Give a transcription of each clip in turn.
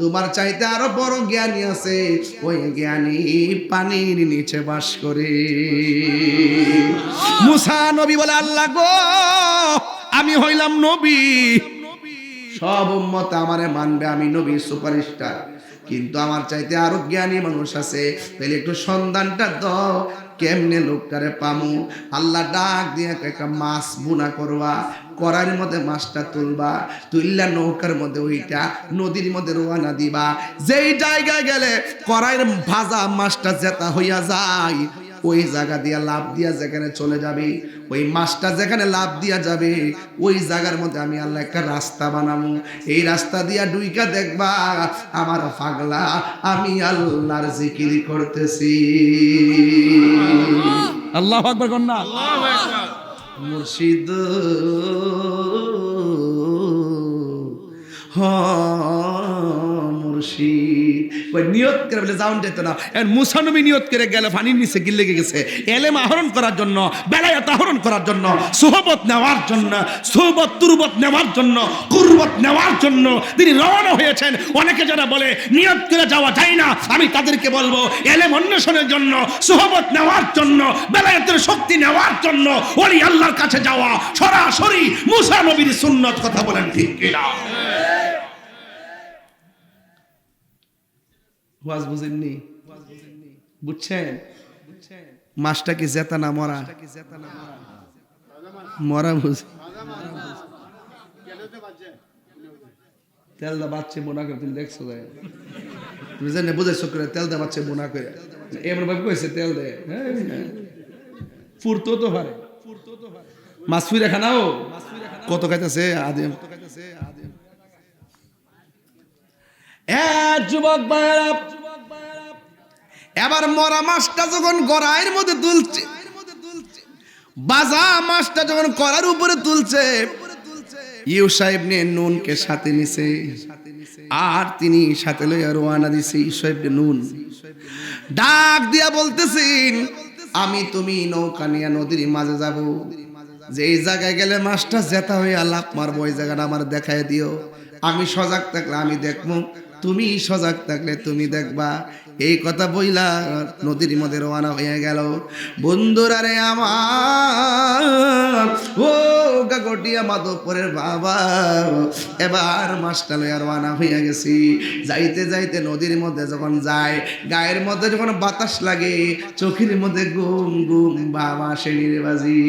তোমার চাইতে আরো বড় জ্ঞানী আছে, ওই জ্ঞানী পানির নিচে বাস করে। মুসা নবী বলে, আল্লাহ গো, আমি হইলাম নবী, সব উম্মত আমারে মানবে, আমি নবী সুপারস্টার, কিন্তু আমার চাইতে আরো জ্ঞানী মানুষ আছে, তাহলে একটু সন্ধানটা দাও, কেমনে লোকটারে পামু। আল্লাহ ডাক দিয়ে একটা মাছ বুনা করবা, কড়াইয়ের মধ্যে মাছটা তুলবা, তুললা নৌকার মধ্যে ওইটা নদীর মধ্যে রওনা দিবা। যেই জায়গায় গেলে কড়াইয়ের ভাজা মাছটা জেতা হইয়া যায়, ওই জায়গা দিয়া লাভ দিয়া যেখানে চলে যাবে, ওই মাছটা যেখানে লাভ দিয়া যাবে, ওই জায়গার মধ্যে আমি আল্লাহ একটা রাস্তা বানাবো। এই রাস্তা দিয়া ডুইকা দেখবা আমার পাগলা আমি আল্লাহর জিকির করতেছি। আল্লাহু আকবার কন্যা, আল্লাহু আকবার। মুর্শিদ মুর্শিদ নিয়ত করে বলে যাওন যেত না। মুসা নবী নিয়ত করে গেলে পানির নিচে গিলে গেছে, এলেম আহরণ করার জন্য, বেলায়েত আহরণ করার জন্য, সুহবত নেওয়ার জন্য, সুহবত তুরবত নেওয়ার জন্য, কুরবত নেওয়ার জন্য তিনি রওনা হয়েছেন। অনেকে যারা বলে নিয়ত করে যাওয়া যায় না, আমি তাদেরকে বলবো এলেম অন্বেষণের জন্য, সুহবত নেওয়ার জন্য, বেলায়েতের শক্তি নেওয়ার জন্য ওলি আল্লাহর কাছে যাওয়া সরাসরি মুসা নবীর সুন্নত। কথা বলেন ঠিক কিনা? ওয়াজ বুঝেননি? বুঝছেন? মাছটা কি জেতা না মরা? মরা বুঝ। তেল দা বাচ্চে বোনা করে, তুমি দেখছো তুমি জানে বুঝেছো করে তেল দা বাচ্চে বোনা করে এমন ভাবে কইছে তেল দে ফুরতো তো পারে, মাছ ফুইরা খানাও কত খাইতেছে আদিম। যুবক ভাইরা, এবার মরা মাছটা যখন গড়াইয়ের মধ্যে তুলছে, বাজা মাছটা যখন কড়ার উপরে তুলছে, ইউসা ইবনে নুনকে সাথে নিছে, আর তিনি সাথে লইয়া রওনা দিছে। ইউসা ইবনে নুন ডাক দিয়া বলতেছেন, আমি তুমি নৌকা নিয়ে নদীর মাঝে যাব, যেই জায়গায় গেলে মাছটা জেতা হয়ে লাফ মারবো, ওই জায়গাটা আমার দেখায় দিও। আমি সজাগ থাকলে আমি দেখবো, তুমি সজাগ থাকলে তুমি দেখবা। এই কথা বইলা নদীর মধ্যে রওনা হয়ে গেল। বন্ধুরা রে আমার, ও গাগটিয়া মাধবপুরের বাবা, এবার মাছটা লইয়া রওনা হয়ে গেছি। যাইতে যাইতে নদীর মধ্যে যখন যায়, গায়ের মধ্যে যখন বাতাস লাগে, চোখের মধ্যে ঘুম ঘুম বাবা শেনির বাজি।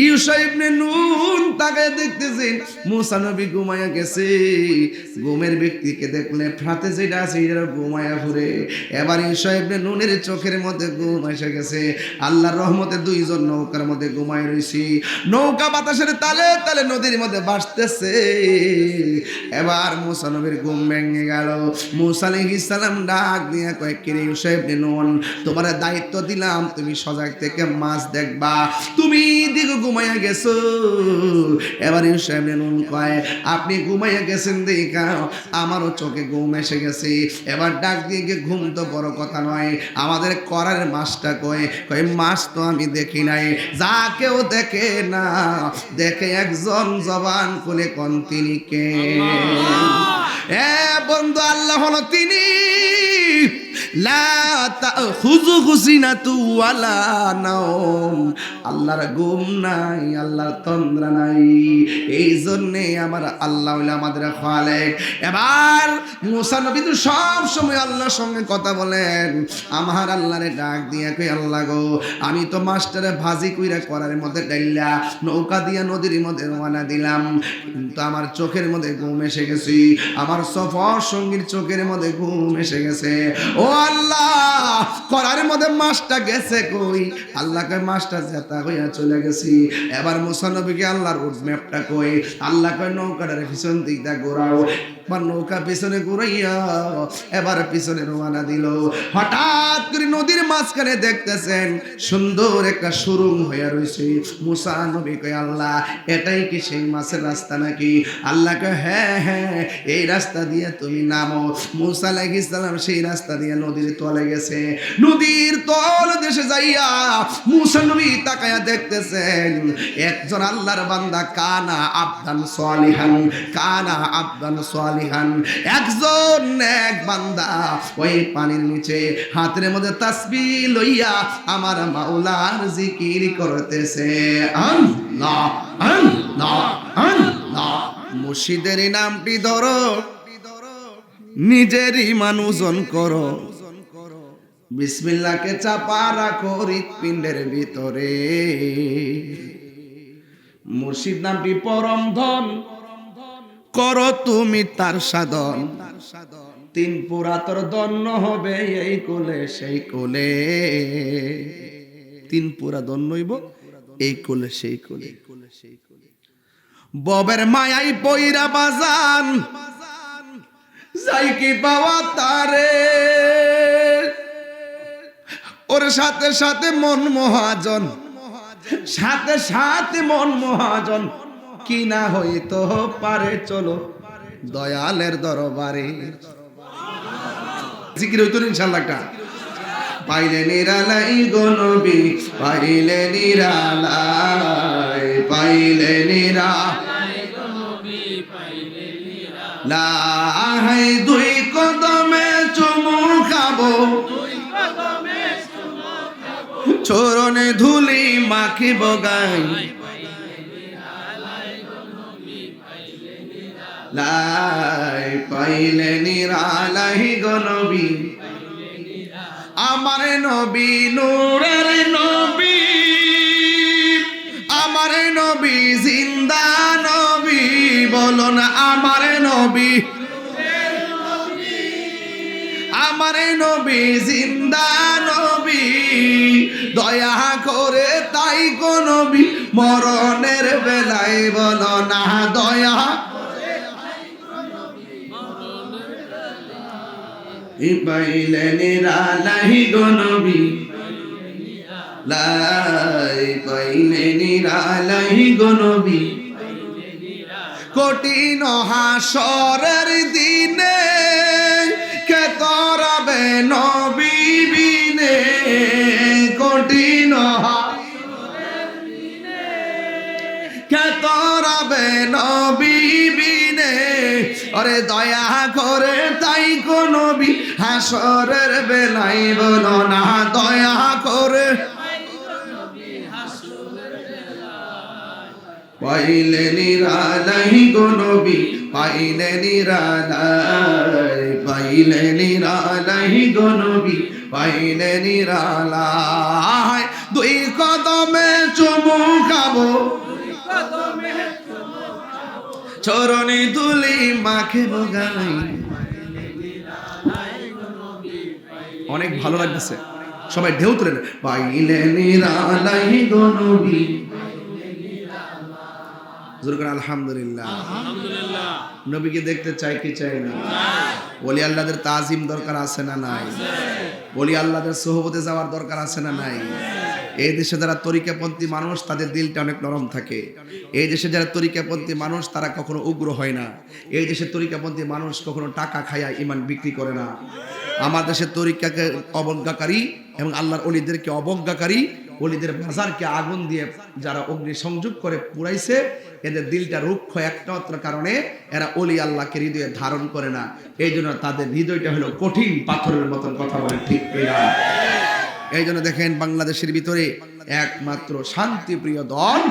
ইউসা ইবনে নুন তাকে দেখতেছেন মুসা নবী ঘুমাইয়া গেছে। ঘুমের ব্যক্তিকে দেখলে ফ্রাতে যেটা আছে এটা ঘুমাইয়া ঘুরে। এবার ইউসা ইবনে নুনের চোখের মধ্যে ঘুম এসে গেছে। আল্লাহর রহমতে দুইজন নৌকার মধ্যে ঘুমাই রইছি। নৌকা বাতাসের তালে তালে নদীর মধ্যে ভাসতেছে। এবার মুসা নবীর ঘুম ভেঙে গেল। মুসা আলাইহিস সালাম ডাক দিয়ে কয়, কিরে ইউসা ইবনে নুন, তোমার দায়িত্ব দিলাম, তুমি সজাগ থেকে মাছ দেখবা, তুমি দিকে ঘুমাইয়া গেছো। এবার ইউসা ইবনে নুন কয়, আপনি ঘুমাইয়া গেছেন দেখা আমারও চোখে ঘুম এসে গেছে। এবার ডাক দিয়ে ঘুম তো বড় কথা নয়, আমাদের করার মাছটা কয়, কয় মাছ তো আমি দেখি নাই, যা কেউ দেখে না, দেখে একজন জবান খুলে কোন তিনি কে? বন্ধু, আল্লাহ হলো তিনি, লা তাখুযুহু সিনাতু ওয়ালা নাওম, আল্লাহর ঘুম নাই, আল্লাহর তন্দ্রা নাই। এই জন্যে আমার আল্লাহ হইলো আমাদের খালেক। এবার মুসা নবী তো সব সময় আল্লাহর সঙ্গে কথা বলেন। আমার আল্লাহরে ডাক দিয়ে কই, আল্লাহ গো, আমি তো মাস্টারে ভাজি কইরা করার মধ্যে ডাইলা নৌকা দিয়া নদীর মধ্যে রওনা দিলাম, কিন্তু আমার চোখের মধ্যে ঘুম এসে গেছে, আমার সফর সঙ্গীর চোখের মধ্যে ঘুম এসে গেছে। ও আল্লাহ, করার মধ্যে মাছটা গেছে কই? আল্লাহ কয় মাছটা জেতা হইয়া চলে গেছি। এবার মুসা নবীকে আল্লাহর রুট ম্যাপটা কই, আল্লাহ কয় নৌকাটার পিছন দিক দা ঘোরাও। এবার নৌকা পিছনে ঘুরাইয়া এবার পিছনে রওনা দিল। হঠাৎ করে নদীর মাঝখানে দেখতেছেন সুন্দর একটা সুরুং হইয়া রয়েছে। মুসা নবী কয়, আল্লাহ এটাই কি সেই মাছের রাস্তা নাকি? আল্লাহ কয়, হ্যাঁ হ্যাঁ, এই রাস্তা দিয়ে তুমি নামো। মুসা আলাইহিস সালাম সেই রাস্তা দিয়ে নদীর তলে গেছে। নদীর তল দেশে যাইয়া মুসা নবী তাকায়া দেখতেছেন একজন আল্লাহর বান্দা, কানা আবদান সালিহান, কানা আবদান সালিহান, সালিহান, একজন এক বান্দা ওই পানির নিচে হাতের মধ্যে তাসবিহ লইয়া আমার মাওলার জিকির করতেছে। আল্লাহ আল্লাহ আল্লাহ। মুর্শিদের নামটি ধরো, নিজের ঈমান ওজন করো, বিসমিল্লাহকে চাপা রাখো হৃৎপিণ্ডের ভিতরে। মুর্শিদ নামটি পরম ধন, করো তুমি তার সাধন, তিন পুরাতর দন্য হবে এই কোলে সেই কোলে। তিন পুরা দন্য হইব এই কোলে সেই কোলে। ববের মায়াই পইরা বাজান যাই কি পাওয়া তারে, ওর সাথে সাথে মন মহাজন, সাথে সাথে মন মহাজন, কি না হইতো পারে চলো দয়ালের দরবারে। জিকির হইতো ইনশাআল্লাহ। একটা পাইলে নিরালাই গো নবী, পাইলে নিরালাই, পাইলে নিরালাই গো নবী, পাইলে নিরালাই। দুই কদমে চুমু খাবো, চরণে ধুলি মাখিব গাই, লাই পাইলে নিরালাই গো নবী, আমার নবী নূরের নবী, আমার নবী জিন্দা নবী, বলো না আমার নবী, আমার নবী জিন্দা নবী, দয়া করে তাই গো নবী মরণের বেলায় বলো না দয়া। পাইলে নিরালাই গো নবী, লাই পাইলে নিরালাই গো নবী, কঠিন হাসরের দিনে কে তরাবে নবী বিনে, কঠিন হাসরের দিনে কে তরাবে নবী বিনে, ওরে দয়া করে তাই গো নবী হাসরের বেলায় বলো না দয়া করে। পাইলে নিরালাই গো নবী, পাইলে নিরালাই, পাইলে নিরালাই গো নবী, পাইলে নিরালাই। দুই কদমে চুমু খাবো, চরণে দুলি মাখিব গাই। অনেক ভালো লাগতেছে, সবাই ঢেউ তুলে না। পাইলে নিরালাই গো নবী, আলহামদুলিল্লাহ। নবীকে দেখতে চাই কি চাই না? ওলি আল্লাহদের তাজিম দরকার আছে না নাই? ওলি আল্লাহদের সোহবতে যাওয়ার দরকার আছে না নাই? এই দেশে যারা তরিকাপন্থী মানুষ তাদের দিলটা অনেক নরম থাকে। এই দেশে যারা তরিকাপন্থী মানুষ তারা কখনো উগ্র হয় না। এই দেশে তরিকাপন্থী মানুষ কখনো টাকা খায়া ইমান বিক্রি করে না। আমার দেশের তরিকাকে অবজ্ঞাকারী এবং আল্লাহর ওলিদেরকে অবজ্ঞাকারী, ওলিদের বাজারকে আগুন দিয়ে যারা অগ্নি সংযোগ করে পুরাইছে, এদের দিলটা রুক্ষ একমাত্র কারণে এরা ওলি আল্লাহকে হৃদয়ে ধারণ করে না। এই জন্য তাদের হৃদয়টা হলো কঠিন পাথরের মতন। কথা বলে ঠিক না? এই জন্য দেখেন বাংলাদেশের ভিতরে একমাত্র শান্তিপ্রিয় দল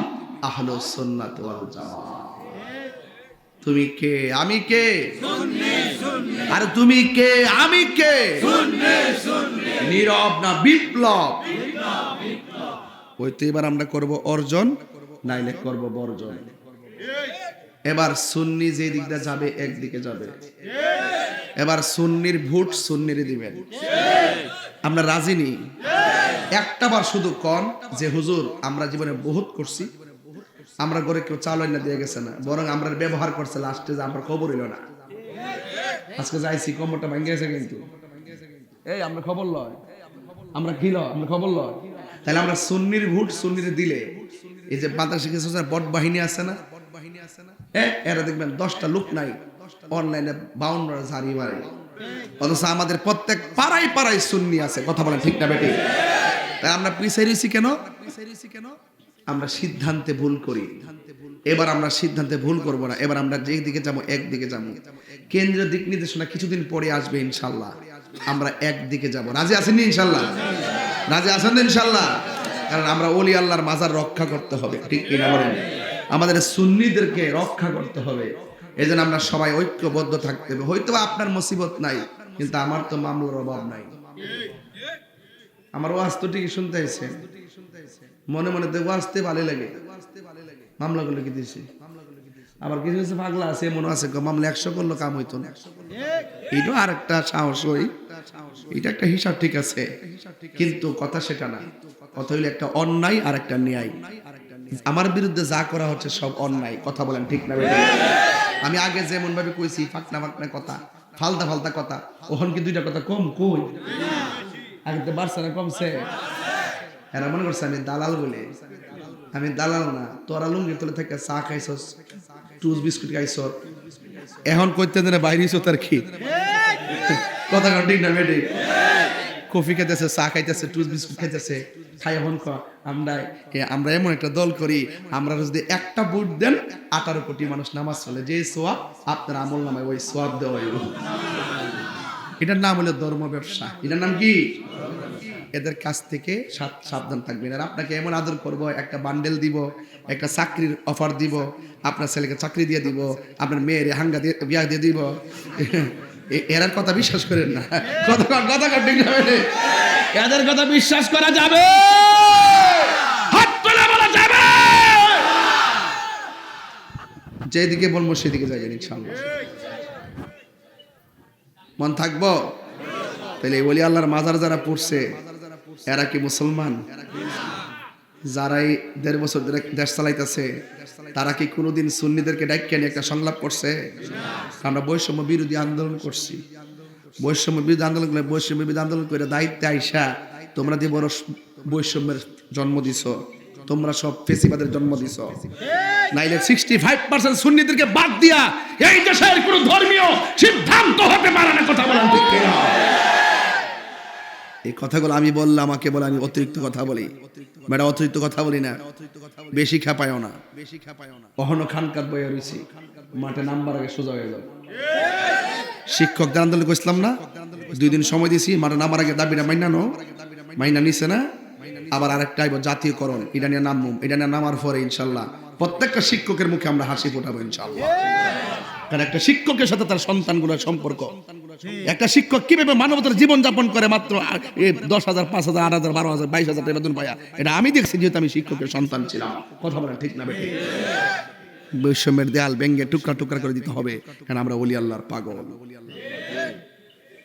আহলুস সুন্নাত ওয়াল জামাত। তুমি কে আমি কে? আর তুমি কে আমি কে? নীরব না বিপ্লব? ওই তো এবার আমরা করব অর্জন, নাইলে করব বর্জন। এবার সুন্নি যে দিকটা যাবে একদিকে যাবে। এবার সুন্নির ভোট সুন্নিরে দিবেন। আমরা রাজি নেই। একটা বার শুধু কন যে হুজুর আমরা জীবনে বহুত করছি, আমরা ঘরে কেউ চাল না দিয়ে গেছে না, বরং আমরা ব্যবহার করছে লাস্টে যে আমরা খবর হইল না। আজকে যাইছি কোমরটা ভেঙে গেছে, কিন্তু এই আমরা খবর লয়, আমরা কি লয়, আমরা খবর লয়। তাহলে আমরা সুন্নির ভোট সুন্নিরে দিলে, এই যে বাংলাদেশে কিছু বট বাহিনী আছে না, এরা দেখবেন 10টা লোক নাই, অনলাইনে 52 ঝাড়ি মারে, অথচ আমাদের প্রত্যেক পাড়ায় পাড়ায় সুন্নি আছে। কথা বলেন ঠিক না বেটি? তাই আমরা পিছাই রয়েছি কেন? আমরা সিদ্ধান্তে ভুল করি। এবার আমরা সিদ্ধান্তে ভুল করব না, এবার আমরা যেই দিকে যাবো একদিকে যাবো। কেন্দ্রীয় দিক নির্দেশনা কিছুদিন পরে আসবে ইনশাল্লাহ, আমরা একদিকে যাব। রাজি আছেন ইনশাল্লাহ? রাজি আছেন ইনশাল্লাহ? কারণ আমরা ওলি আল্লাহর মাজার রক্ষা করতে হবে, ঠিক কিনা বলেন? আমাদের সুন্নিদেরকে রক্ষা করতে হবে। এই জন্য আমরা সবাই ঐক্যবদ্ধ থাকতে হবে। হয়তো আপনার মুসিবত নাই, কিন্তু আমার তো মামলার অভাব নাই। আমার ওয়াজ তো ঠিকই শুনতে হয়েছে, মনে মনে তো ওয়াজতে ভালো লাগে, মামলাগুলো কি দিয়েছে। আবার কিছু কিছু পাগলা আছে, মনে আছে মামলা 100 করলো কাম হইতো না। এইটা আর একটা সাহস, ওই এটা একটা হিসাব, ঠিক আছে, কিন্তু কথা সেটা না। কথা হইলো একটা অন্যায় আর একটা ন্যায়। আমার বিরুদ্ধে যা করা হচ্ছে সব অন্যায়, কথা বলেন ঠিক না? আমি আগে যেমন ভাবে কইছি ফাকনা ফাকনা কথা, ফালতা ফালতা কথা, ওখান কি দুইটা কথা কম কই? আগে তো বাড়ছে না কমছে? এরা মনে করছে আমি দালাল বলে। আমি দালাল না, তোরা লুঙ্গির তলে থেকে চা খাইছস, টুস বিস্কুট খাইছস, এখন কইতে দেন বাইরেছ তার কি কথা ঠিক না বেটি? কফি খাইতেছে, চা খাইতেছে, টুস বিস্কুট খাইতেছে, খাই এখন আমরা এমন একটা দল করি, আমরা যদি একটা ভোট দেন 18 কোটি মানুষ নামাজ চলে, যে সোয়াব আপনার আমল নামায় ওই সোয়াব দেওয়া হইল। এটার নাম হলো ধর্ম ব্যবসা। এটার নাম কি? এদের কাছ থেকে সাবধান থাকবেন। আর আপনাকে এমন আদর করব, একটা বান্ডেল দিব, একটা চাকরির অফার দিব, আপনার ছেলেকে চাকরি দিয়ে দিব, আপনার মেয়ের হাঙ্গা দিয়ে বিয়া দিয়ে দিব। এরার কথা বিশ্বাস করেন না, কথা ঠিক যাবে, এদের কথা বিশ্বাস করা যাবে? হাত তুলে বলা যাবে? যেদিকে বলবো সেদিকে যাবেন ইনশাআল্লাহ। মন থাকবো? তাহলে ওলি আল্লাহর মাজার যারা পড়ছে এরা কি মুসলমান? যারাই 1.5 বছর ধরে দেশ চালাইতেছে তারা কি কোনোদিন সুন্নিদেরকে ডাইক্কা নিয়ে একটা সংলাপ করছে? আমরা বৈষম্য বিরোধী আন্দোলন করছি। বৈষম্য বিরোধী আন্দোলন করে দায়িত্বে আইসা তোমরা যে বড় বৈষম্যের জন্ম দিছ, তোমরা সব ফেসিবাদের জন্ম দিছ। নাইলে 65% সুন্নিদেরকে বাদ দিয়া এই দেশের কোন ধর্মীয় সিদ্ধান্ত হতে পারে না। কথা বলেন ঠিক কিনা? এই কথাগুলো আমি বললাম, আমাকে বলে আমি অতিরিক্ত কথা বলি। বেটা অতিরিক্ত কথা বলি না, বেশি খাপায়ও না। কখনো খানকাত বইয়া রয়েছি, মাঠে নাম্বার আগে সোজা হয়ে যাবে। শিক্ষকদের আন্দোলন করছিলাম না, 2 দিন সময় দিছি, মাঠে নামার আগে দাবিটা মাইনা নিছে না। আবার আরেকটা আইব জাতীয়করণ, এটা নিয়ে নামবো, এটা নিয়ে নামার পরে ইনশাল্লাহ প্রত্যেকটা শিক্ষকের মুখে আমরা হাসি ফোটাবো ইনশাল্লাহ। কারণ একটা শিক্ষকের সাথে তার সন্তানগুলোর সম্পর্ক, একটা শিক্ষক কিভাবে মানবতার জীবন যাপন করে মাত্র 10,000, 5,000, 8,000, 12,000, 22,000 টাকা বেতন পায়া, এটা আমি দেখছি, যেহেতু আমি শিক্ষকের সন্তান ছিলাম। কথা বলেন ঠিক না বেটি? বৈষম্যের দেয়াল ভেঙে টুকরা টুকরা করে দিতে হবে, কারণ আমরা ওলি আল্লাহর পাগল।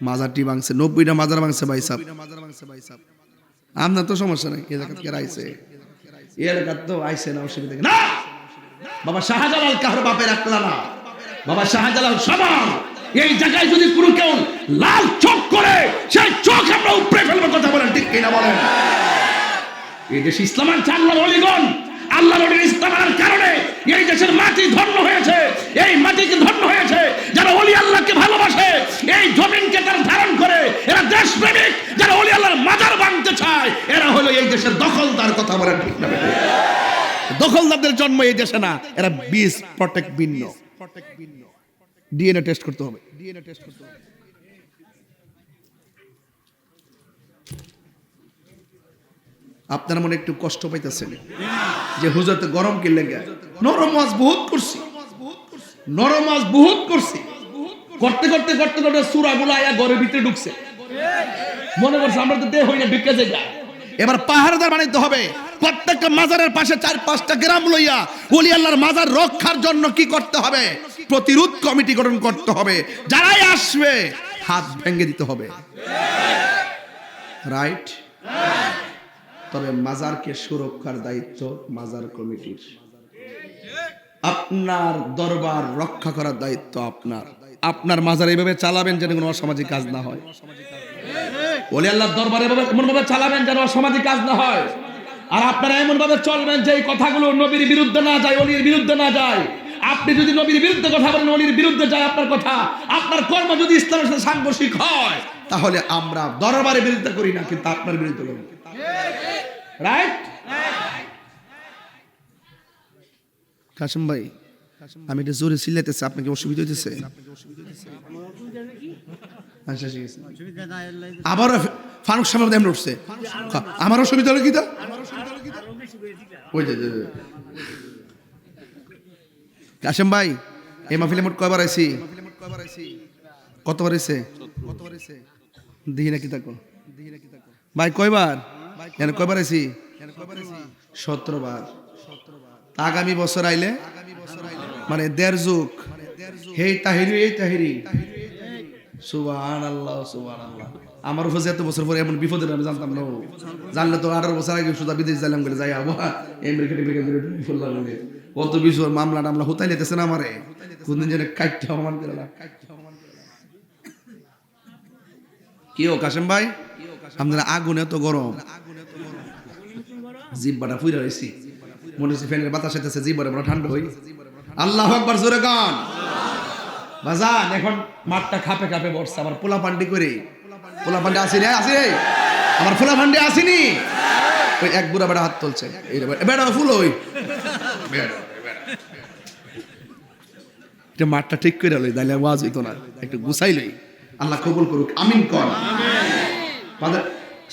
মাজারটি ভাঙছে, 90টা মাজার ভাঙছে ভাই সাহেব। আপনার তো সমস্যা নাই, এলাকাত কে আইছে, এলাকাত তো আইছে না, অসুবিধা না। বাবা শাহজালাল কার বাপের একলা না, বাবা শাহজালাল সমান। এই জায়গায় যদি কোনো কেউ লাল চোখ করে, সেই চোখ আমরা উপরে ফেলবো। কথা বলেন ঠিক কিনা বলেন? এই দেশ ইসলামের আল্লাহর ওলিগণ, আল্লাহর ওলির ইসলামের কারণে এই দেশের মাটি ধন্য হয়েছে। এই মাটিকে ধন্য হয়েছে যারা ওলি আল্লাহকে ভালোবাসে, এই জমিনকে তারা ধারণ করে। এরা দেশপ্রেমিক, যারা ওলি আল্লাহর মাজার ভাঙতে চায়, এরা হলো এই দেশের দখলদার। কথা বলেন ঠিক না? দখলদারদের জন্ম এই দেশে না, এরা বীজ প্রটেক্ট ভিন্ন। ডিএনএ টেস্ট করতে হবে। আপনার মনে একটু কষ্ট পাইতেছেন যে হুজুরতে গরম কি লেগে? নরম ওয়াজ বহুত করছি, নরম ওয়াজ বহুত করছি, করতে করতে করতে করতে সূরাগুলো আয়া ঘরের ভিতরে ঢুকছে। মনে করছে আমরা তো দেহ হই না, ঢুকে যাই। এবার পাহারাদার বানাইতে হবে। প্রত্যেকটা মাজারের পাশে 4-5টা গ্রাম লইয়া ওলি আল্লাহর মাজার রক্ষার জন্য কি করতে হবে? প্রতিরোধ কমিটি গঠন করতে হবে। যারাই আসবে হাত ভেঙে দিতে হবে। রাইট? তবে মাজারকে সুরক্ষার দায়িত্ব মাজার কমিটির। আপনার দরবার রক্ষা করার দায়িত্ব আপনার। আপনার মাজার এইভাবে চালাবেন যেন কোনো অসামাজিক কাজ না হয়। ওলি আল্লাহর দরবারে এমন ভাবে চালাবেন যেন অসামাজিক কাজ না হয়। আর আপনারা এমন ভাবে চলবেন যে এই কথাগুলো নবীর বিরুদ্ধে না যায়, ওলির বিরুদ্ধে না যায়। আপনি যদি নবীর বিরুদ্ধে কথা বলেন, ওলির বিরুদ্ধে যায় আপনার কথা, আপনার কর্ম যদি ইসলামের সাথে সাংঘর্ষিক হয়, তাহলে আমরা দরবারের বিরুদ্ধে করি না, কিন্তু আপনার বিরুদ্ধে করি। রাইট? কাশেম ভাই, আমি এটা জোরে চিল্লাইতেছি, আপনাকে অসুবিধা হইতেছে? আচ্ছা ঠিক আছে। আবার ফারুক সাহেব এমন উঠছে, আমার অসুবিধা হলো কি তা? ওই যে কাশেম ভাই, এই মাহফিলে মোট কয়বার আইছি? কতবার আইছে? দিহি নাকি তাকো ভাই, কয়বার কয়বার আইছি? 17 বার। আগামী বছর আইলে মানে 1.5 যুগ। হেই তাহিরি, এই তাহিরি, সুবহানাল্লাহ সুবহানাল্লাহ। আমার উপর এত বছর পরে এমন বিপদের আমি জানতাম না। জানলে তো 18 বছর আগে সুদা বিদেশ যাইলাম বলে যাই আবহাওয়া আমেরিকা ফুললাম কত বিষয় মামলা টামলা হুতাই লেতেছে না আমারে, কোনদিন যেন কাটতে অপমান করে। কি ও কাশেম ভাই, আপনার আগুন এত গরম, জিব্বাটা ফুইরা রয়েছি, মনে হচ্ছে ফ্যানের বাতাস হইতেছে, জিব্বাটা মনে ঠান্ডা হই। আল্লাহু আকবার, জোরে গান বাজান। এখন মাঠটা খাপে খাপে বসছে, আমার পোলা পান্ডি করে, পোলা পান্ডি আসিনি, আসি আমার পোলা পান্ডি আসিনি। ওই এক বুড়া বেড়া হাত তুলছে, এই বেড়া ফুল, ওই এটা মাঠটা ঠিক করে লই, তাইলে আওয়াজ হইতো না, একটু গুছাই লই। আল্লাহ কবুল করুক, আমিন কর।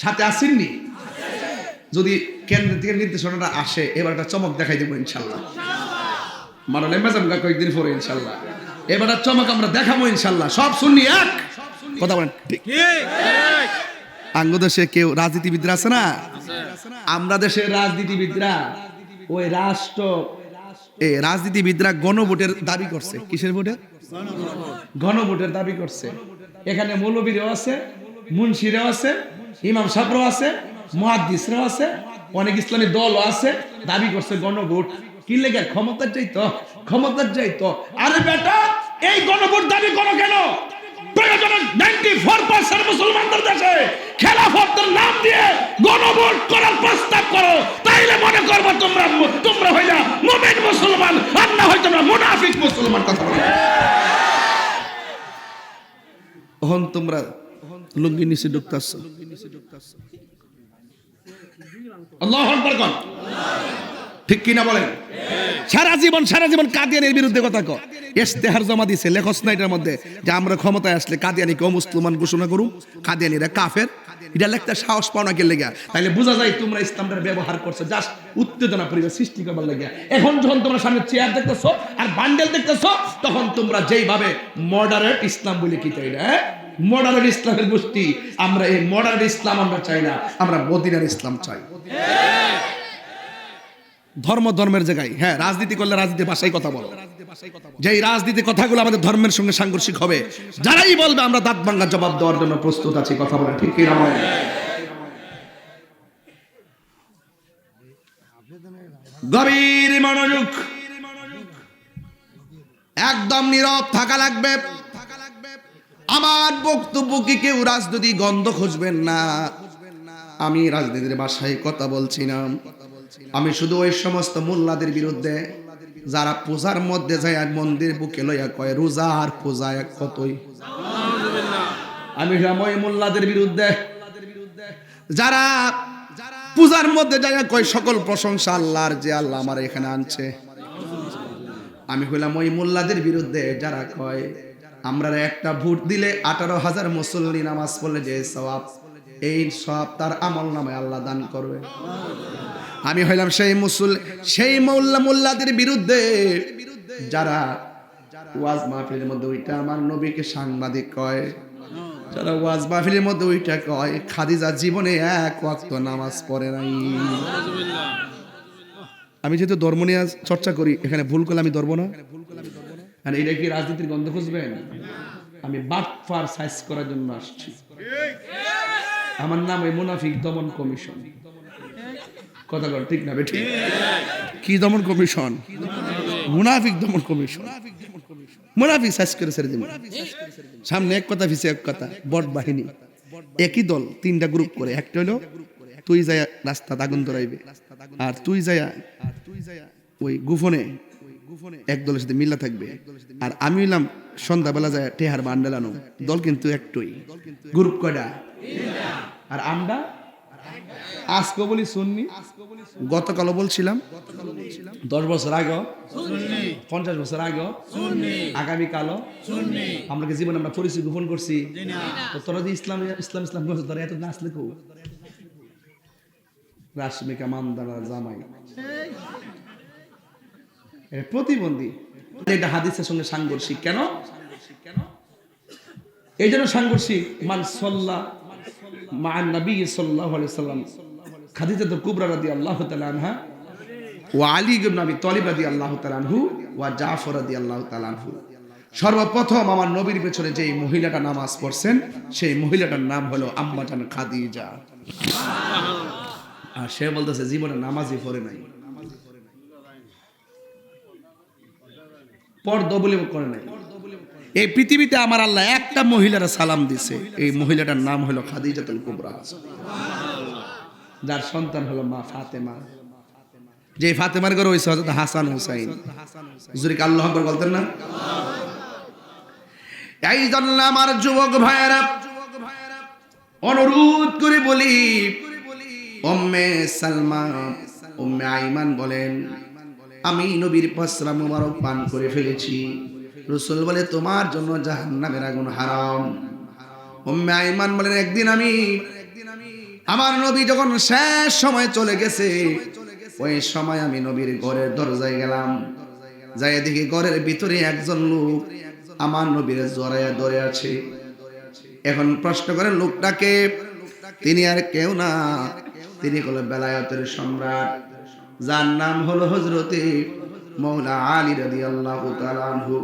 সাথে আসেননি, যদি কেন্দ্র থেকে নির্দেশনাটা আসে এবার একটা চমক দেখাই দেবো ইনশাল্লাহ। মারলে মেজামগা কয়েকদিন পরে ইনশাল্লাহ এবার চমক আমরা দেখাবো ইনশাল্লাহ। সব শুননি এক কথা বলেন ঠিক? আঙ্গ দেশে কেউ রাজনীতিবিদরা আছে না? আমরা দেশের রাজনীতিবিদরা ওই রাজনীতিবিদরা গণভোটের দাবি করছে। কিসের ভোটের? গণভোটের দাবি করছে। এখানে মৌলবীরাও আছে, মুন্সিরাও আছে, ইমাম সাহেবরাও আছে, মুহাদ্দিসরাও আছে, অনেক ইসলামী দলও আছে, দাবি করছে গণভোট। কি লেগে? ক্ষমতার চাইতো, ক্ষমতার চাইতো। আরে বেটা, এই গণভোট দাবি করো কেন? প্রয়োজনে 94% মুসলমানদের দেশে খেলাফতের নাম দিয়ে গণভোট করার প্রস্তাব করো, তাইলে মনে করবো তোমরা হইলা মুমিন মুসলমান, আর না হয় তোমরা মুনাফিক মুসলমান। কথা বলো। ওহন তোমরা লুঙ্গি নিচে ঢুকতাছ, আল্লাহু আকবার কোন ঠিক কিনা বলেন? সারা জীবন কাদিয়ানির বিরুদ্ধে কথা কয়, ইশতেহার জমা দিছে লেখস না এটার মধ্যে যে আমরা ক্ষমতায় আসলে কাদিয়ানিকে মুসলমান ঘোষণা করুম, কাদিয়ানিরা কাফের। এটা লেখতে সাহস পাও না কে লেগে? তাইলে বোঝা যায় তোমরা ইসলামটার ব্যবহার করছো জাস্ট উত্তেজনা পরিবেশ সৃষ্টি করবার লাগে। এখন যখন তোমরা সামনে চেয়ার দেখতেছো আর বান্ডেল দেখতেছো, তখন তোমরা যেইভাবে মডারেট ইসলাম বলে কি চাই না, মডারেট ইসলামের গোষ্ঠী, আমরা এই মডারেট ইসলাম আমরা চাই না, আমরা মদিনার ইসলাম চাই। ধর্মের জায়গায় হ্যাঁ রাজনীতি করলে রাজনীতির ভাষায় কথা বলো, যে রাজনীতির কথাগুলো আমাদের ধর্মের সঙ্গে সাংঘর্ষিক হবে, যারাই বলবে আমরা দাঁত ভাঙা জবাব দেওয়ার জন্য প্রস্তুত আছি। কথা বলেন ঠিক কি না? গভীর মনোযোগ, একদম নীরব থাকা লাগবে। আমার বক্তব্য কি কেউ রাজনীতি গন্ধ খুঁজবেন না, আমি রাজনীতির ভাষায় কথা বলছি না। আমি শুধু ওই সমস্ত মোল্লাদের বিরুদ্ধে যারা পূজার মধ্যে যায় মন্দির বুকে লইয়া কয় রোজা আর পূজা এক কতই। আমি ওই মোল্লাদের বিরুদ্ধে যারা পূজার মধ্যে যায় কয় সকল প্রশংসা আল্লাহর, যে আল্লাহ আমার এখানে আনছে। আমি হইলাম ওই মোল্লাদের বিরুদ্ধে যারা কয় আমরা একটা ভোট দিলে 18,000 মুসল্লি নামাজ পড়লে যে সওয়াব, এই সওয়াব তার আমল নামে আল্লাহ দান করবে। আমি হইলাম সেই মোল্লাদের বিরুদ্ধে যারা ওয়াজ মাহফিলের মধ্যে ওইটা আমার নবীকে সাংবাদিক কয়, যারা ওয়াজ মাহফিলের মধ্যে ওইটা কয় খাদিজা জীবনে এক ওয়াক্ত নামাজ পড়ে নাই। আমি যেহেতু ধর্ম নিয়ে চর্চা করি, এখানে ভুল করলে আমি ধরবো না। আর এটা কি রাজনীতির গন্ধ খুঁজবেন? আমি বাটফার সাইজ করার জন্য আসছি। আমার নাম ওই মুনাফিক দমন কমিশন। কথা বল ঠিক না বেঠিক? কি দমন কমিশন? মুনাফিক দমন কমিশন। মুনাফিক সাইজ করে ছেড়ে দিব। সামনে এক কথা পিছে এক কথা, বট বাহিনী একই দল, 3টা গ্রুপ করে। একটা হলো তুই যায় রাস্তা আগুন ধরাইবে, আর তুই যায় ওই গুফনে এক দলের সাথে মিল্লা থাকবে, আর আমি হইলাম সন্ধ্যাবেলা যায় টেহার বান্ডেল আনো। দল কিন্তু একটাই, গ্রুপ কয়টা? আর আমরা আজকে বলি সুন্নি, গতকালও বলছিলাম, 10 বছর আগে, 50 বছর আগে, আগামীকালও আমরা কি জীবনে আমরা পরিচয় গোপন করছি? তো তোরা যে ইসলাম ইসলাম ইসলাম করছো, তোরা এত নাচলে কো রাশমিকা মামদারা জামাই প্রতিবন্ধী। এটা হাদিসের সঙ্গে সাংঘর্ষিক। কেন? এই জন্য সাংঘর্ষিক। মান সাল্লা মা নবী সাল্লাল্লাহু আলাইহি সাল্লাম খাদিজাতুল কুবরা রাদিয়াল্লাহু তাআলা আনহা ওয়া আলী ইবনে আবি তালিব রাদিয়াল্লাহু তাআলা আনহু ওয়া জাফর রাদিয়াল্লাহু তাআলা আনহু, সর্বপ্রথম আমার নবীর পেছনে যে মহিলাটা নামাজ পড়ছেন সেই মহিলাটার নাম হলো আম্মা জান খাদিজা। আর সে বলতেছে জীবনে নামাজই পড়ে নাই, পর্দা বলে করে নাই। এই পৃথিবীতে আমার আল্লাহ একটা মহিলার সালাম দিছে, এই মহিলাটার নাম হলো খাদিজাতুল কুবরা, যার সন্তান হলো মা ফাতেমা। যে ফাতেমার ঘরে হইছে হযরত হাসান হুসাইন। হুজুর কি আল্লাহু আকবার বলতেন না? এই জন্য আমার যুবক ভাইয়েরা অনুরোধ করে বলি, উম্মে সালমা উম্মে আইমান বলেন, আমি নবীর পসরা মুবারক পান করে ফেলেছি। রাসূল বলে তোমার জন্য জাহান্নামের আগুন হারাম। উম্মে আইমান বলেন একদিন আমি আমার নবী যখন শেষ সময় চলে গেছে, ওই সময় আমি নবীর ঘরের দরজায় গেলাম, যাই দেখি ঘরের ভিতরে একজন লোক আমার নবীর জড়াইয়া ধরে আছে। এখন প্রশ্ন করেন লোকটাকে, তিনি আর কেউ না, তিনি হলো বেলায়েতের সম্রাট, যার নাম হলো হযরতে মাওলা আলী রাদিয়াল্লাহু তাআলা আনহু।